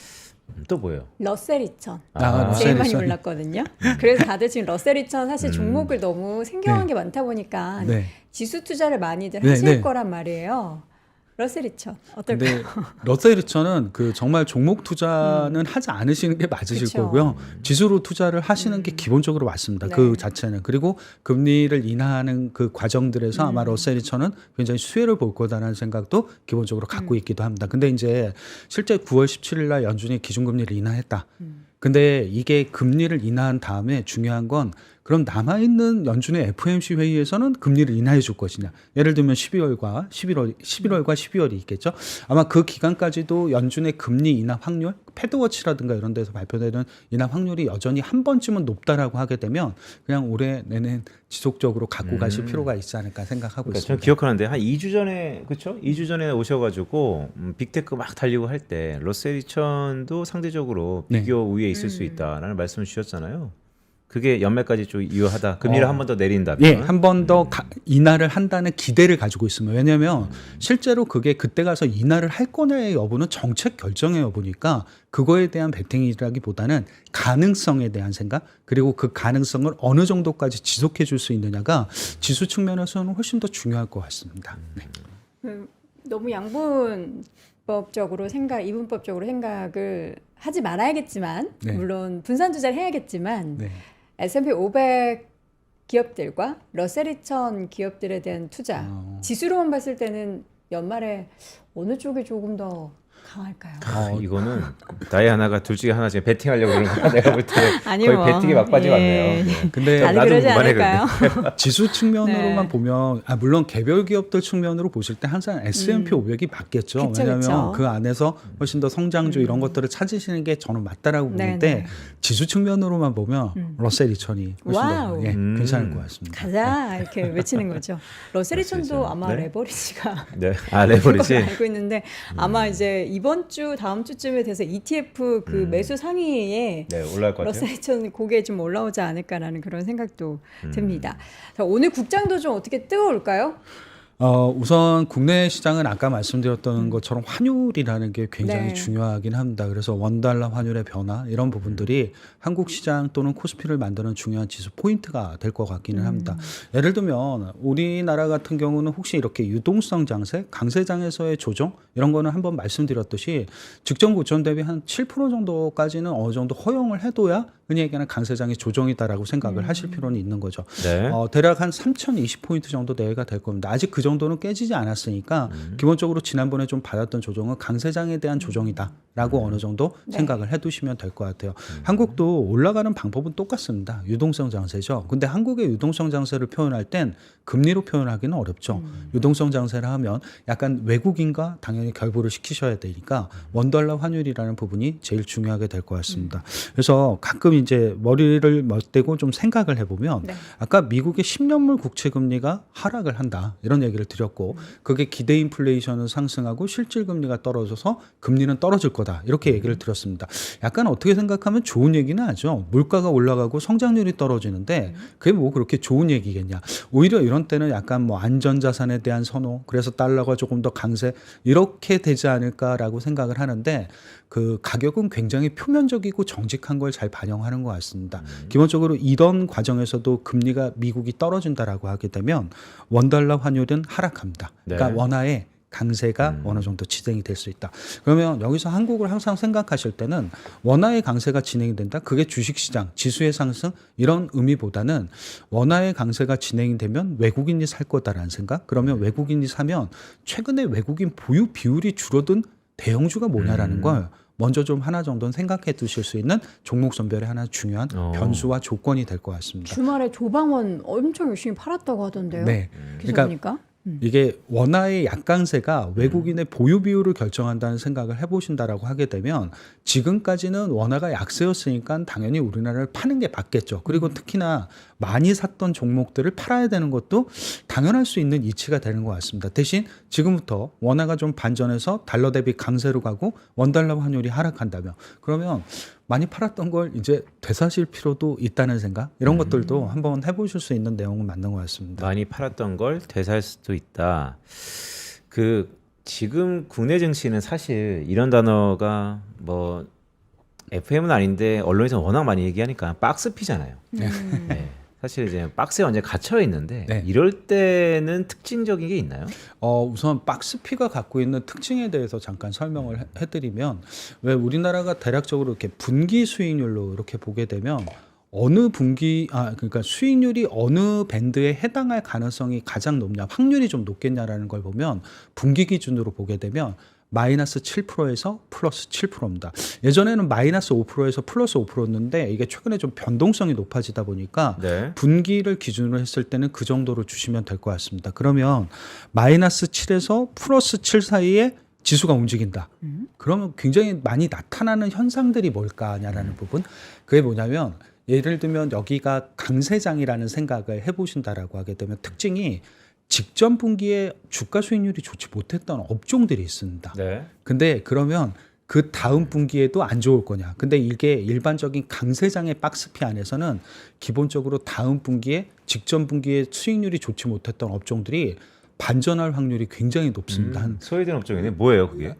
또 뭐예요? 러셀 2000 러셀 제일 많이 2000. 올랐거든요. 그래서 다들 지금 러셀 2000 사실 종목을 너무 생경한 게 많다 보니까 네. 지수 투자를 많이들 네, 하실 네. 거란 말이에요. 러셀 2000 어떨까요? 근데 러셀 2000은 그 정말 종목 투자는 하지 않으시는 게 맞으실 그쵸. 거고요. 지수로 투자를 하시는 게 기본적으로 맞습니다. 네. 그 자체는. 그리고 금리를 인하하는 그 과정들에서 아마 러셀 2000은 굉장히 수혜를 볼 거다라는 생각도 기본적으로 갖고 있기도 합니다. 근데 이제 실제 9월 17일 날 연준이 기준금리를 인하했다. 근데 이게 금리를 인하한 다음에 중요한 건 그럼 남아있는 연준의 FOMC 회의에서는 금리를 인하해 줄 것이냐. 예를 들면 11월과 12월이 있겠죠. 아마 그 기간까지도 연준의 금리 인하 확률, 패드워치라든가 이런 데서 발표되는 인하 확률이 여전히 한 번쯤은 높다라고 하게 되면 그냥 올해 내내 지속적으로 갖고 가실 필요가 있지 않을까 생각하고 그러니까 있습니다. 저는 기억하는데 한 2주 전에 그렇죠? 2주 전에 오셔가지고 빅테크 막 달리고 할 때 러셀 2000도 상대적으로 네. 비교 우위에 있을 수 있다라는 말씀을 주셨잖아요. 그게 연말까지 좀 유효하다. 금리를 한 번 더 내린다면. 예, 한 번 더 인하를 한다는 기대를 가지고 있습니다. 왜냐하면 실제로 그게 그때 가서 인하를 할 거냐의 여부는 정책 결정의 여부니까 그거에 대한 베팅이라기보다는 가능성에 대한 생각 그리고 그 가능성을 어느 정도까지 지속해 줄 수 있느냐가 지수 측면에서는 훨씬 더 중요할 것 같습니다. 네. 너무 이분법적으로 생각을 하지 말아야겠지만 네. 물론 분산 투자를 해야겠지만 네. S&P 500 기업들과 러셀 2000 기업들에 대한 투자 지수로만 봤을 때는 연말에 어느 쪽이 조금 더 강할까요? 이거는 다이아나가 둘 중에 하나 지금 베팅하려고 그러는 거야. 내가 볼 때 아니, 거의 뭐. 베팅에 막바지 예. 같네요. 네. 근데 다들 나도 그러지 그만해, 않을까요? 지수 측면으로만 네. 보면 물론 개별 기업들 측면으로 보실 때 항상 S&P 500이 맞겠죠. 그쵸, 왜냐하면 그쵸. 그 안에서 훨씬 더 성장주 이런 것들을 찾으시는 게 저는 맞다라고 네, 보는데 네. 지수 측면으로만 보면 러셀 2000이 훨씬 와우. 더 괜찮을 것 같습니다. 가자 이렇게 외치는 거죠. 러셀리천도 아마 네. 레버리지가 네. 그걸 레버리지. 알고 있는데 아마 이제 이번 주 다음 주쯤에 돼서 ETF 그 매수 상위에 네, 올라갈 것 같아요. 러셀리천 고개 좀 올라오지 않을까라는 그런 생각도 듭니다. 자, 오늘 국장도 좀 어떻게 뜨거울까요? 우선 국내 시장은 아까 말씀드렸던 것처럼 환율이라는 게 굉장히 네. 중요하긴 합니다. 그래서 원달러 환율의 변화 이런 부분들이 한국 시장 또는 코스피를 만드는 중요한 지수 포인트가 될 것 같기는 합니다. 예를 들면 우리나라 같은 경우는 혹시 이렇게 유동성 장세, 강세장에서의 조정 이런 거는 한번 말씀드렸듯이 직전 고점 대비 한 7% 정도까지는 어느 정도 허용을 해둬야 흔히 얘기하는 강세장의 조정이다라고 생각을 하실 필요는 있는 거죠. 네. 대략 한 3,020포인트 정도 내외가 될 겁니다. 아직 그 정도는 깨지지 않았으니까 기본적으로 지난번에 좀 받았던 조정은 강세장에 대한 조정이다라고 어느 정도 네. 생각을 해두시면 될 것 같아요. 한국도 올라가는 방법은 똑같습니다. 유동성 장세죠. 근데 한국의 유동성 장세를 표현할 땐 금리로 표현하기는 어렵죠. 유동성 장세를 하면 약간 외국인과 당연히 결부를 시키셔야 되니까 원달러 환율이라는 부분이 제일 중요하게 될 것 같습니다. 그래서 가끔 이제 머리를 맞대고 좀 생각을 해보면 네. 아까 미국의 10년물 국채 금리가 하락을 한다 이런 얘기를 드렸고 그게 기대 인플레이션은 상승하고 실질 금리가 떨어져서 금리는 떨어질 거다 이렇게 얘기를 드렸습니다. 약간 어떻게 생각하면 좋은 얘기는 하죠. 물가가 올라가고 성장률이 떨어지는데 그게 뭐 그렇게 좋은 얘기겠냐. 오히려 이런 때는 약간 뭐 안전자산에 대한 선호 그래서 달러가 조금 더 강세 이렇게 되지 않을까라고 생각을 하는데 그 가격은 굉장히 표면적이고 정직한 걸 잘 반영하는 것 같습니다. 기본적으로 이런 과정에서도 금리가 미국이 떨어진다라고 하게 되면 원달러 환율은 하락합니다. 그러니까 네. 원화의 강세가 어느 정도 진행이 될 수 있다. 그러면 여기서 한국을 항상 생각하실 때는 원화의 강세가 진행이 된다. 그게 주식시장, 지수의 상승 이런 의미보다는 원화의 강세가 진행이 되면 외국인이 살 거다라는 생각. 그러면 외국인이 사면 최근에 외국인 보유 비율이 줄어든 대형주가 뭐냐라는 걸 먼저 좀 하나 정도는 생각해 두실 수 있는 종목 선별의 하나 중요한 변수와 조건이 될 것 같습니다. 주말에 조방원 엄청 열심히 팔았다고 하던데요. 네. 기사입니까? 이게 원화의 약강세가 외국인의 보유 비율을 결정한다는 생각을 해보신다라고 하게 되면 지금까지는 원화가 약세였으니까 당연히 우리나라를 파는 게 맞겠죠. 그리고 특히나 많이 샀던 종목들을 팔아야 되는 것도 당연할 수 있는 이치가 되는 것 같습니다. 대신 지금부터 원화가 좀 반전해서 달러 대비 강세로 가고 원달러 환율이 하락한다면 그러면 많이 팔았던 걸 이제 되사실 필요도 있다는 생각 이런 것들도 한번 해보실 수 있는 내용은 맞는 것 같습니다. 많이 팔았던 걸 되살 수도 있다. 그 지금 국내 증시는 사실 이런 단어가 뭐 FM은 아닌데 언론에서 워낙 많이 얘기하니까 박스피잖아요. 네. 사실 이제 박스에 완전 갇혀 있는데 네. 이럴 때는 특징적인 게 있나요? 우선 박스피가 갖고 있는 특징에 대해서 잠깐 설명을 해드리면 왜 우리나라가 대략적으로 이렇게 분기 수익률로 이렇게 보게 되면 어느 분기 그러니까 수익률이 어느 밴드에 해당할 가능성이 가장 높냐 확률이 좀 높겠냐라는 걸 보면 분기 기준으로 보게 되면 마이너스 7%에서 플러스 7%입니다. 예전에는 마이너스 5%에서 플러스 5%였는데 이게 최근에 좀 변동성이 높아지다 보니까 네. 분기를 기준으로 했을 때는 그 정도로 주시면 될 것 같습니다. 그러면 마이너스 7에서 플러스 7 사이에 지수가 움직인다. 그러면 굉장히 많이 나타나는 현상들이 뭘까냐라는 부분. 그게 뭐냐면 예를 들면 여기가 강세장이라는 생각을 해보신다라고 하게 되면 특징이 직전 분기에 주가 수익률이 좋지 못했던 업종들이 있습니다. 네. 근데 그러면 그 다음 분기에도 안 좋을 거냐. 근데 이게 일반적인 강세장의 박스피 안에서는 기본적으로 다음 분기에 직전 분기에 수익률이 좋지 못했던 업종들이 반전할 확률이 굉장히 높습니다. 소외된 업종이네. 뭐예요, 그게?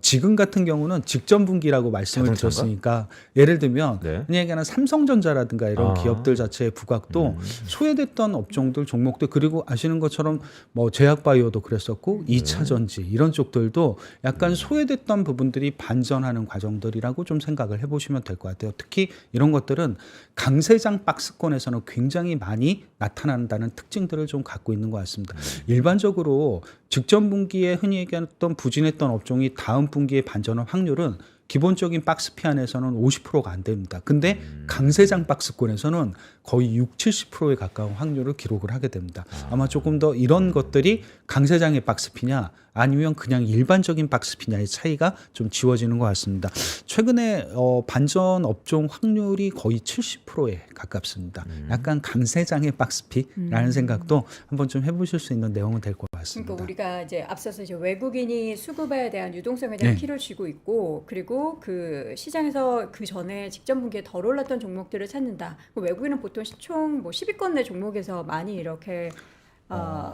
지금 같은 경우는 직전 분기라고 말씀을 자동차인가? 드렸으니까 예를 들면 네. 그냥 얘기하는 삼성전자라든가 이런 아. 기업들 자체의 부각도 소외됐던 업종들 종목들 그리고 아시는 것처럼 뭐 제약바이오도 그랬었고 2차 전지 이런 쪽들도 약간 소외됐던 부분들이 반전하는 과정들이라고 좀 생각을 해보시면 될 것 같아요. 특히 이런 것들은 강세장 박스권에서는 굉장히 많이 나타난다는 특징들을 좀 갖고 있는 것 같습니다. 일반적으로 직전 분기에 흔히 얘기했던 부진했던 업종이 분기 다음 분기에 반전할 확률은 기본적인 박스피 안에서는 50%가 안 됩니다. 근데 강세장 박스권에서는 거의 6, 70%에 가까운 확률을 기록을 하게 됩니다. 아마 조금 더 이런 것들이 강세장의 박스피냐 아니면 그냥 일반적인 박스피냐의 차이가 좀 지워지는 것 같습니다. 최근에 반전 업종 확률이 거의 70%에 가깝습니다. 약간 강세장의 박스피라는 생각도 한번 좀 해보실 수 있는 내용은 될 것 같습니다. 그러니까 우리가 이제 앞서서 이제 외국인이 수급에 대한 유동성에 대한 네. 키를 쥐고 있고 그리고 그 시장에서 그 전에 직전 분기에 덜 올랐던 종목들을 찾는다. 외국인은 보통 시총 뭐 10위권 내 종목에서 많이 이렇게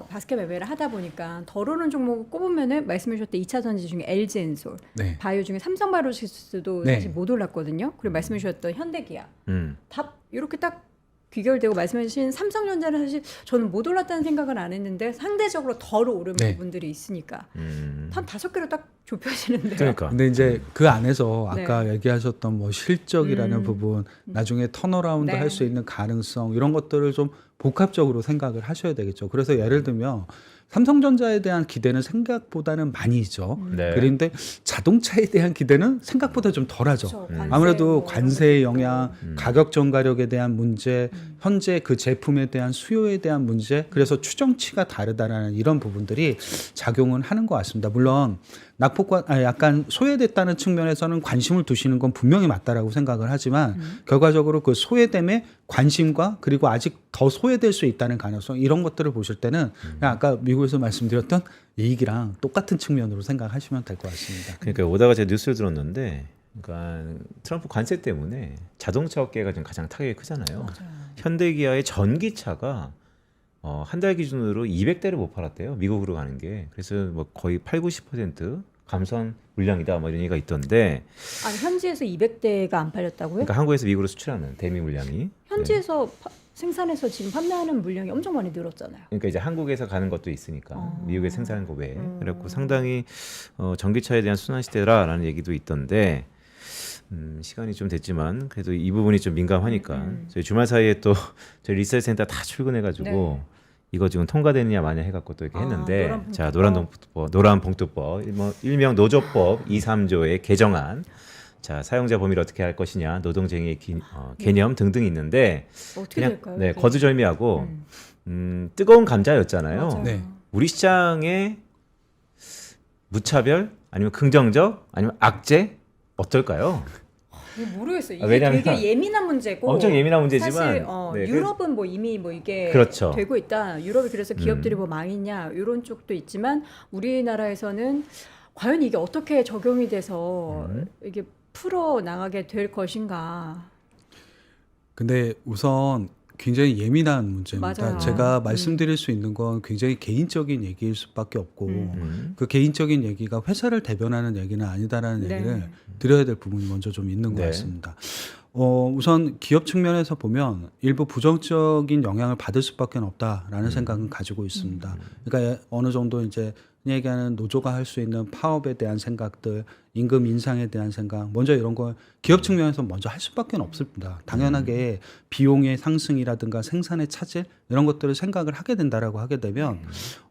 바스켓 매매를 하다 보니까 덜 오른 종목을 꼽으면은 말씀해 주셨던 2차 전지 중에 LG엔솔, 네. 바이오 중에 삼성바이오로직스도 네. 사실 못 올랐거든요. 그리고 말씀해 주셨던 현대기아, 음. 다 이렇게 딱 귀결되고 말씀해 주신 삼성전자는 사실 저는 못 올랐다는 생각은 안 했는데 상대적으로 덜 오른 네. 부분들이 있으니까 음. 한 5개로 딱 좁혀지는데요. 그러니까. 근데 이제 그 안에서 네. 아까 얘기하셨던 뭐 실적이라는 부분, 나중에 턴어라운드 네. 할 수 있는 가능성 이런 것들을 좀 복합적으로 생각을 하셔야 되겠죠. 그래서 예를 들면 삼성전자에 대한 기대는 생각보다는 많이 있죠. 네. 그런데 자동차에 대한 기대는 생각보다 좀 덜하죠. 그렇죠. 관세 아무래도 뭐 관세의 이런 것도 영향, 가격 전가력에 대한 문제, 현재 그 제품에 대한 수요에 대한 문제, 그래서 추정치가 다르다라는 이런 부분들이 작용은 하는 것 같습니다. 물론 약간 소외됐다는 측면에서는 관심을 두시는 건 분명히 맞다라고 생각을 하지만 결과적으로 그 소외됨의 관심과 그리고 아직 더 소외될 수 있다는 가능성 이런 것들을 보실 때는 그냥 아까 미국에서 말씀드렸던 이익이랑 똑같은 측면으로 생각하시면 될 것 같습니다. 그러니까 오다가 제가 뉴스를 들었는데, 그러니까 트럼프 관세 때문에 자동차 업계가 지금 가장 타격이 크잖아요. 맞아요. 현대기아의 전기차가 한 달 기준으로 200대를 못 팔았대요. 미국으로 가는 게. 그래서 뭐 거의 8, 90% 감소한 물량이다. 뭐 이런 얘기가 있던데. 아니 현지에서 200대가 안 팔렸다고요? 그러니까 한국에서 미국으로 수출하는 대미 물량이. 현지에서 생산해서 지금 판매하는 물량이 엄청 많이 늘었잖아요. 그러니까 이제 한국에서 가는 것도 있으니까 미국에 생산한 거 외에. 그래갖고 상당히 전기차에 대한 순환 시대라라는 얘기도 있던데. 시간이 좀 됐지만 그래도 이 부분이 좀 민감하니까 저희 주말 사이에 또 저희 리서치 센터 다 출근해가지고 네. 이거 지금 통과되느냐 마냐 해갖고 또 이렇게 했는데 노란 자 봉투법. 노란 봉투법 일명 노조법 2, 3조의 개정안 자 사용자 범위를 어떻게 할 것이냐 노동쟁의 개념 등등 있는데 어떻게 그냥 될까요? 네 이게? 거두절미하고 뜨거운 감자였잖아요. 맞아요. 네. 우리 시장에 무차별 아니면 긍정적 아니면 악재 어떨까요? 이거 모르겠어요. 이게 왜냐면 되게 예민한 문제고 엄청 예민한 문제지만 사실 네, 유럽은 뭐 이미 뭐 이게 그렇죠. 되고 있다. 유럽이 그래서 기업들이 뭐 망했냐 이런 쪽도 있지만 우리나라에서는 과연 이게 어떻게 적용이 돼서 이게 풀어 나가게 될 것인가. 근데 우선 굉장히 예민한 문제입니다. 맞아요. 제가 말씀드릴 수 있는 건 굉장히 개인적인 얘기일 수밖에 없고 그 개인적인 얘기가 회사를 대변하는 얘기는 아니다라는 네. 얘기를 드려야 될 부분이 먼저 좀 있는 것 네. 같습니다. 우선 기업 측면에서 보면 일부 부정적인 영향을 받을 수밖에 없다라는 생각은 가지고 있습니다. 그러니까 어느 정도 이제 얘기하는 노조가 할 수 있는 파업에 대한 생각들, 임금 인상에 대한 생각, 먼저 이런 걸 기업 측면에서 먼저 할 수밖에 없습니다. 당연하게 비용의 상승이라든가 생산의 차질 이런 것들을 생각을 하게 된다라고 하게 되면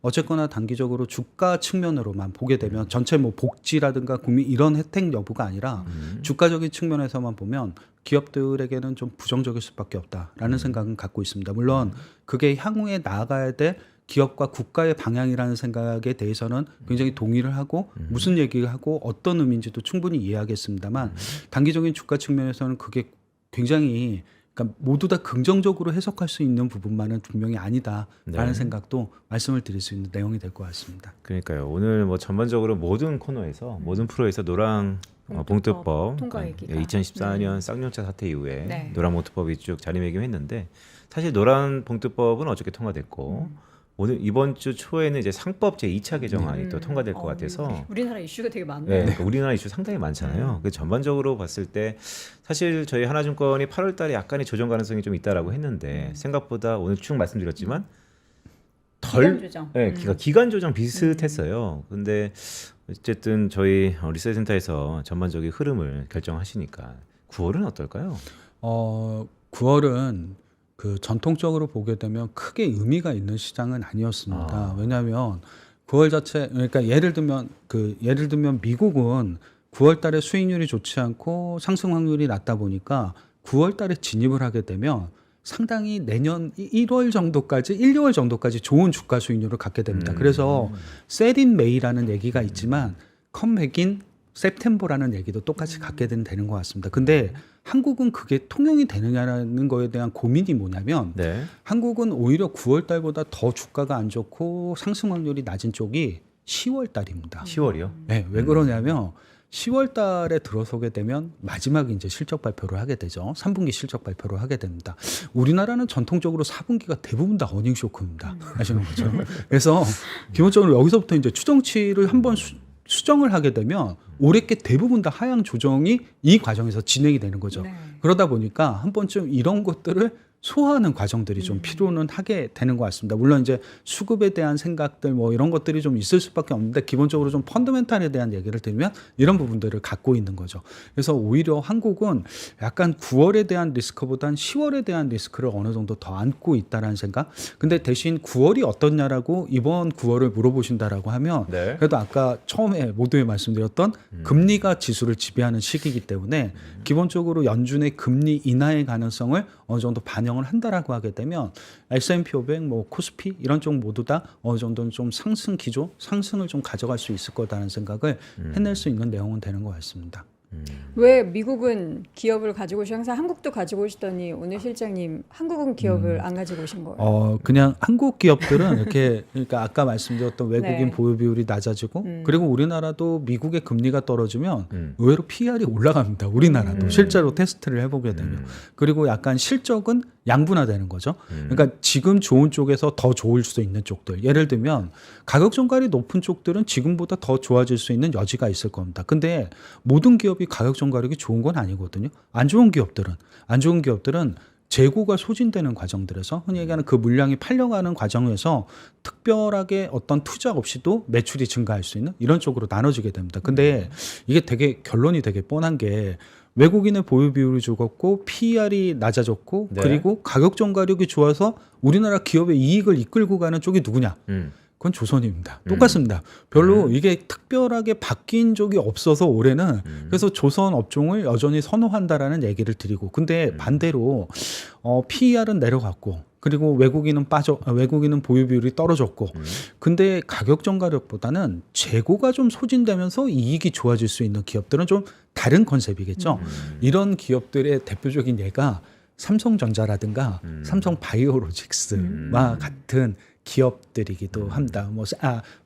어쨌거나 단기적으로 주가 측면으로만 보게 되면 전체 뭐 복지라든가 국민 이런 혜택 여부가 아니라 주가적인 측면에서만 보면 기업들에게는 좀 부정적일 수밖에 없다라는 생각은 갖고 있습니다. 물론 그게 향후에 나아가야 될 기업과 국가의 방향이라는 생각에 대해서는 굉장히 동의를 하고 무슨 얘기를 하고 어떤 의미인지도 충분히 이해하겠습니다만 단기적인 주가 측면에서는 그게 굉장히 그러니까 모두 다 긍정적으로 해석할 수 있는 부분만은 분명히 아니다라는 네. 생각도 말씀을 드릴 수 있는 내용이 될 것 같습니다. 그러니까요. 오늘 뭐 전반적으로 모든 코너에서 모든 프로에서 노란 봉투법 통과 그러니까 얘기가. 2014년 쌍용차 사태 이후에 네. 노란 봉투법이 쭉 자리매김했는데 사실 노란 봉투법은 어저께 통과됐고 오늘 이번 주 초에는 이제 상법 제 2차 개정안이 또 통과될 것 같아서 우리나라 이슈가 되게 많네요. 네, 그러니까 우리나라 이슈 상당히 많잖아요. 그 전반적으로 봤을 때 사실 저희 하나증권이 8월달에 약간의 조정 가능성이 좀 있다라고 했는데 생각보다 오늘 쭉 말씀드렸지만 기간 조정. 네, 기간 조정 비슷했어요. 근데 어쨌든 저희 리서치 센터에서 전반적인 흐름을 결정하시니까 9월은 어떨까요? 9월은 그 전통적으로 보게 되면 크게 의미가 있는 시장은 아니었습니다. 왜냐하면 9월 자체 그러니까 예를 들면 미국은 9월 달에 수익률이 좋지 않고 상승 확률이 낮다 보니까 9월 달에 진입을 하게 되면 상당히 내년 1월 정도까지 1, 2월 정도까지 좋은 주가 수익률을 갖게 됩니다. 그래서 셀인 메이라는 얘기가 있지만 컴백인 september라는 얘기도 똑같이 갖게 되는 것 같습니다. 근데 한국은 그게 통용이 되느냐는 거에 대한 고민이 뭐냐면 네. 한국은 오히려 9월 달보다 더 주가가 안 좋고 상승 확률이 낮은 쪽이 10월 달입니다. 10월이요? 네, 왜 그러냐면 10월 달에 들어서게 되면 마지막 이제 실적 발표를 하게 되죠. 3분기 실적 발표를 하게 됩니다. 우리나라는 전통적으로 4분기가 대부분 다 어닝 쇼크입니다. 아시는 거죠? 그래서 기본적으로 여기서부터 이제 추정치를 한번 수정을 하게 되면 올해께 대부분 다 하향 조정이 이 과정에서 진행이 되는 거죠. 네. 그러다 보니까 한 번쯤 이런 것들을 소화하는 과정들이 좀 필요는 하게 되는 것 같습니다. 물론 이제 수급에 대한 생각들 뭐 이런 것들이 좀 있을 수밖에 없는데 기본적으로 좀 펀더멘탈에 대한 얘기를 들으면 이런 부분들을 갖고 있는 거죠. 그래서 오히려 한국은 약간 9월에 대한 리스크보단 10월에 대한 리스크를 어느 정도 더 안고 있다라는 생각. 근데 대신 9월이 어떻냐라고 이번 9월을 물어보신다라고 하면 네. 그래도 아까 처음에 모두에 말씀드렸던 금리가 지수를 지배하는 시기이기 때문에 기본적으로 연준의 금리 인하의 가능성을 어느 정도 반영을 한다라고 하게 되면 S&P 500, 뭐 코스피 이런 쪽 모두 다 어느 정도는 좀 상승 기조, 상승을 좀 가져갈 수 있을 거다라는 생각을 해낼 수 있는 내용은 되는 것 같습니다. 왜 미국은 기업을 가지고 오시고 항상 한국도 가지고 오시더니 오늘 실장님 한국은 기업을 안 가지고 오신 거예요? 그냥 한국 기업들은 이렇게 그러니까 아까 말씀드렸던 외국인 네. 보유 비율이 낮아지고 그리고 우리나라도 미국의 금리가 떨어지면 의외로 PR이 올라갑니다. 우리나라도 실제로 테스트를 해보게 되면 그리고 약간 실적은 양분화되는 거죠. 그러니까 지금 좋은 쪽에서 더 좋을 수 있는 쪽들. 예를 들면 가격 전갈이 높은 쪽들은 지금보다 더 좋아질 수 있는 여지가 있을 겁니다. 근데 모든 기업이 가격 전가력이 좋은 건 아니거든요. 안 좋은 기업들은 재고가 소진되는 과정들에서 흔히 얘기하는 그 물량이 팔려가는 과정에서 특별하게 어떤 투자 없이도 매출이 증가할 수 있는 이런 쪽으로 나눠지게 됩니다. 근데 이게 되게 결론이 되게 뻔한 게 외국인의 보유 비율이 죽었고 PER이 낮아졌고 네. 그리고 가격 전가력이 좋아서 우리나라 기업의 이익을 이끌고 가는 쪽이 누구냐? 그건 조선입니다. 똑같습니다. 별로 이게 특별하게 바뀐 적이 없어서 올해는 그래서 조선 업종을 여전히 선호한다라는 얘기를 드리고 근데 반대로 PER은 내려갔고 그리고 외국인은 보유 비율이 떨어졌고 근데 가격 전가력보다는 재고가 좀 소진되면서 이익이 좋아질 수 있는 기업들은 좀 다른 컨셉이겠죠. 이런 기업들의 대표적인 예가 삼성전자라든가 삼성바이오로직스와 같은 기업들이기도 합니다.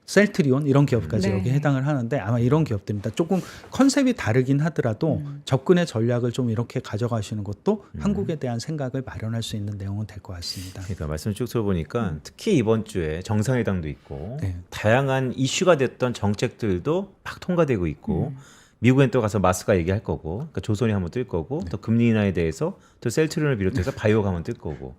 셀트리온 이런 기업까지 네. 여기 해당을 하는데 아마 이런 기업들입니다. 조금 컨셉이 다르긴 하더라도 접근의 전략을 좀 이렇게 가져가시는 것도 한국에 대한 생각을 마련할 수 있는 내용은 될 것 같습니다. 그러니까 말씀 쭉 들어보니까 특히 이번 주에 정상회담도 있고 네. 다양한 이슈가 됐던 정책들도 막 통과되고 있고 미국엔 또 가서 마스가 얘기할 거고 그러니까 조선이 한번 뜰 거고 또 금리 인하에 대해서 또 셀트리온을 비롯해서 바이오가 한번 뜰 거고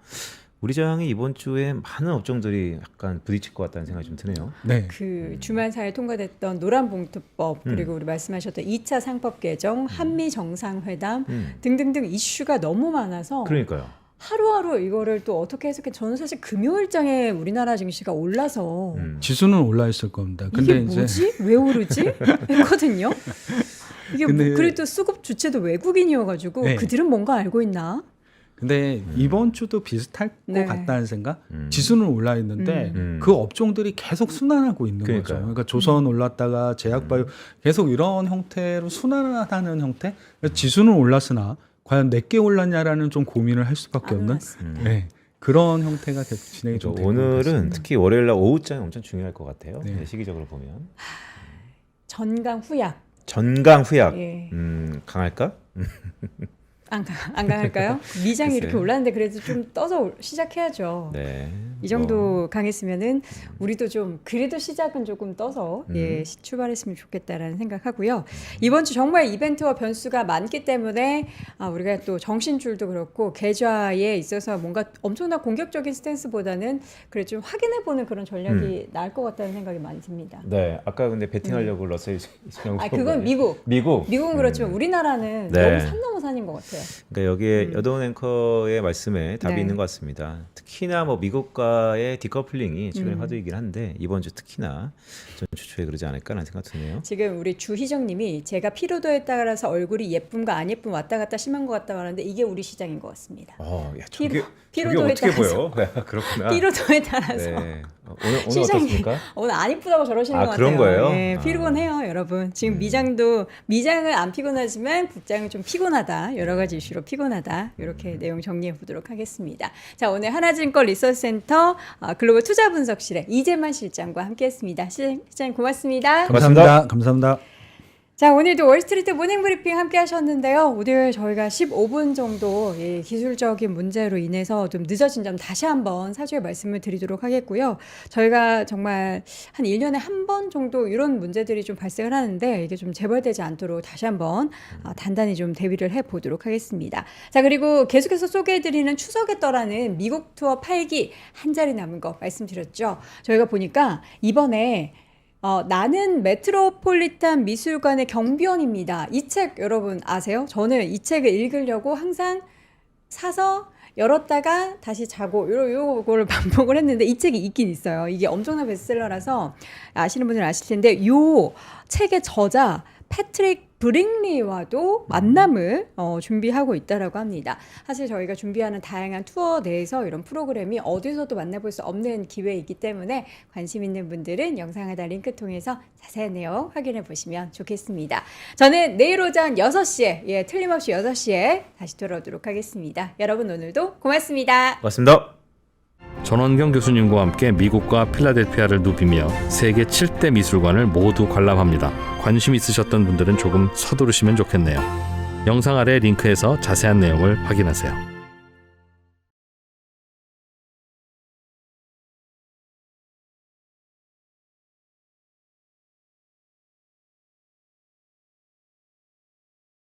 우리 저항이 이번 주에 많은 업종들이 약간 부딪힐 것 같다는 생각이 좀 드네요. 네. 그 주말 사이에 통과됐던 노란봉투법 그리고 우리 말씀하셨던 2차 상법 개정, 한미 정상회담 등등등 이슈가 너무 많아서 그러니까요. 하루하루 이거를 또 어떻게 해석해? 저는 사실 금요일장에 우리나라 증시가 올라서 지수는 올라 있을 겁니다. 근데 이게 뭐지? 왜 오르지? 했거든요. 이게 근데- 그래도 수급 주체도 외국인이어가지고 네. 그들은 뭔가 알고 있나? 근데 이번 주도 비슷할 네. 것 같다는 생각? 지수는 올라 있는데 음. 그 업종들이 계속 순환하고 있는 거죠. 그러니까요. 그러니까 조선 올랐다가 제약바이오 계속 이런 형태로 순환하는 형태? 지수는 올랐으나 과연 내게 올랐냐라는 좀 고민을 할 수밖에 안 없는 올랐습니다. 네, 그런 형태가 계속 진행이 좀 되고 오늘은 있습니다. 특히 월요일 날 오후장이 엄청 중요할 것 같아요. 네. 시기적으로 보면 전강 후약. 전강 후약 예. 강할까? 안 강할까요? 미장이 이렇게 글쎄요. 올랐는데 그래도 좀 떠서 시작해야죠. 네. 이 정도 강했으면은 우리도 좀 그래도 시작은 조금 떠서 출발했으면 좋겠다라는 생각하고요. 이번 주 정말 이벤트와 변수가 많기 때문에 우리가 또 정신줄도 그렇고 계좌에 있어서 뭔가 엄청난 공격적인 스탠스보다는 그래 좀 확인해 보는 그런 전략이 나을 것 같다는 생각이 많이 듭니다. 네. 아까 근데 베팅하려고 러셀 그건 미국. 미국. 미국은 그렇지만 우리나라는 네. 너무 산 넘어 산인 것 같아요. 그러니까 여기에 여도원 앵커의 말씀에 답이 네. 있는 것 같습니다. 특히나 뭐 미국과 물가의 디커플링이 최근에 화두이긴 한데 이번 주 특히나 전주 초에 그러지 않을까라는 생각 드네요. 지금 우리 주희정님이 제가 피로도에 따라서 얼굴이 예쁨과 안 예쁨 왔다 갔다 심한 것 같다고 하는데 이게 우리 시장인 것 같습니다. 야, 저게 피로도에 어떻게 따라서. 보여? 그렇구나. 피로도에 따라서. 네. 오늘 시장이 어떻습니까? 오늘 안 이쁘다고 저러시는 것 그런 같아요. 거예요? 네, 피곤해요, 여러분. 지금 미장은 안 피곤하지만 국장은 좀 피곤하다. 여러 가지 이슈로 피곤하다. 이렇게 내용 정리해 보도록 하겠습니다. 자, 오늘 하나증권 리서치센터 글로벌 투자 분석실의 이재만 실장과 함께했습니다. 실장님 고맙습니다. 감사합니다. 감사합니다. 자, 오늘도 월스트리트 모닝 브리핑 함께 하셨는데요. 오늘 저희가 15분 정도 기술적인 문제로 인해서 좀 늦어진 점 다시 한번 사죄의 말씀을 드리도록 하겠고요. 저희가 정말 한 1년에 한 번 정도 이런 문제들이 좀 발생을 하는데 이게 좀 재발되지 않도록 다시 한번 단단히 좀 대비를 해 보도록 하겠습니다. 자, 그리고 계속해서 소개해드리는 추석에 떠나는 미국 투어 8기 한 자리 남은 거 말씀드렸죠. 저희가 보니까 이번에 나는 메트로폴리탄 미술관의 경비원입니다. 이 책 여러분 아세요? 저는 이 책을 읽으려고 항상 사서 열었다가 다시 자고 요거를 반복을 했는데 이 책이 있긴 있어요. 이게 엄청난 베스트셀러라서 아시는 분들은 아실 텐데 요 책의 저자 패트릭 브링리와도 만남을 준비하고 있다라고 합니다. 사실 저희가 준비하는 다양한 투어 내에서 이런 프로그램이 어디서도 만나볼 수 없는 기회이기 때문에 관심 있는 분들은 영상 하단 링크 통해서 자세한 내용 확인해 보시면 좋겠습니다. 저는 내일 오전 6시에 틀림없이 6시에 다시 돌아오도록 하겠습니다. 여러분 오늘도 고맙습니다. 고맙습니다. 전원경 교수님과 함께 미국과 필라델피아를 누비며 세계 7대 미술관을 모두 관람합니다. 관심 있으셨던 분들은 조금 서두르시면 좋겠네요. 영상 아래 링크에서 자세한 내용을 확인하세요.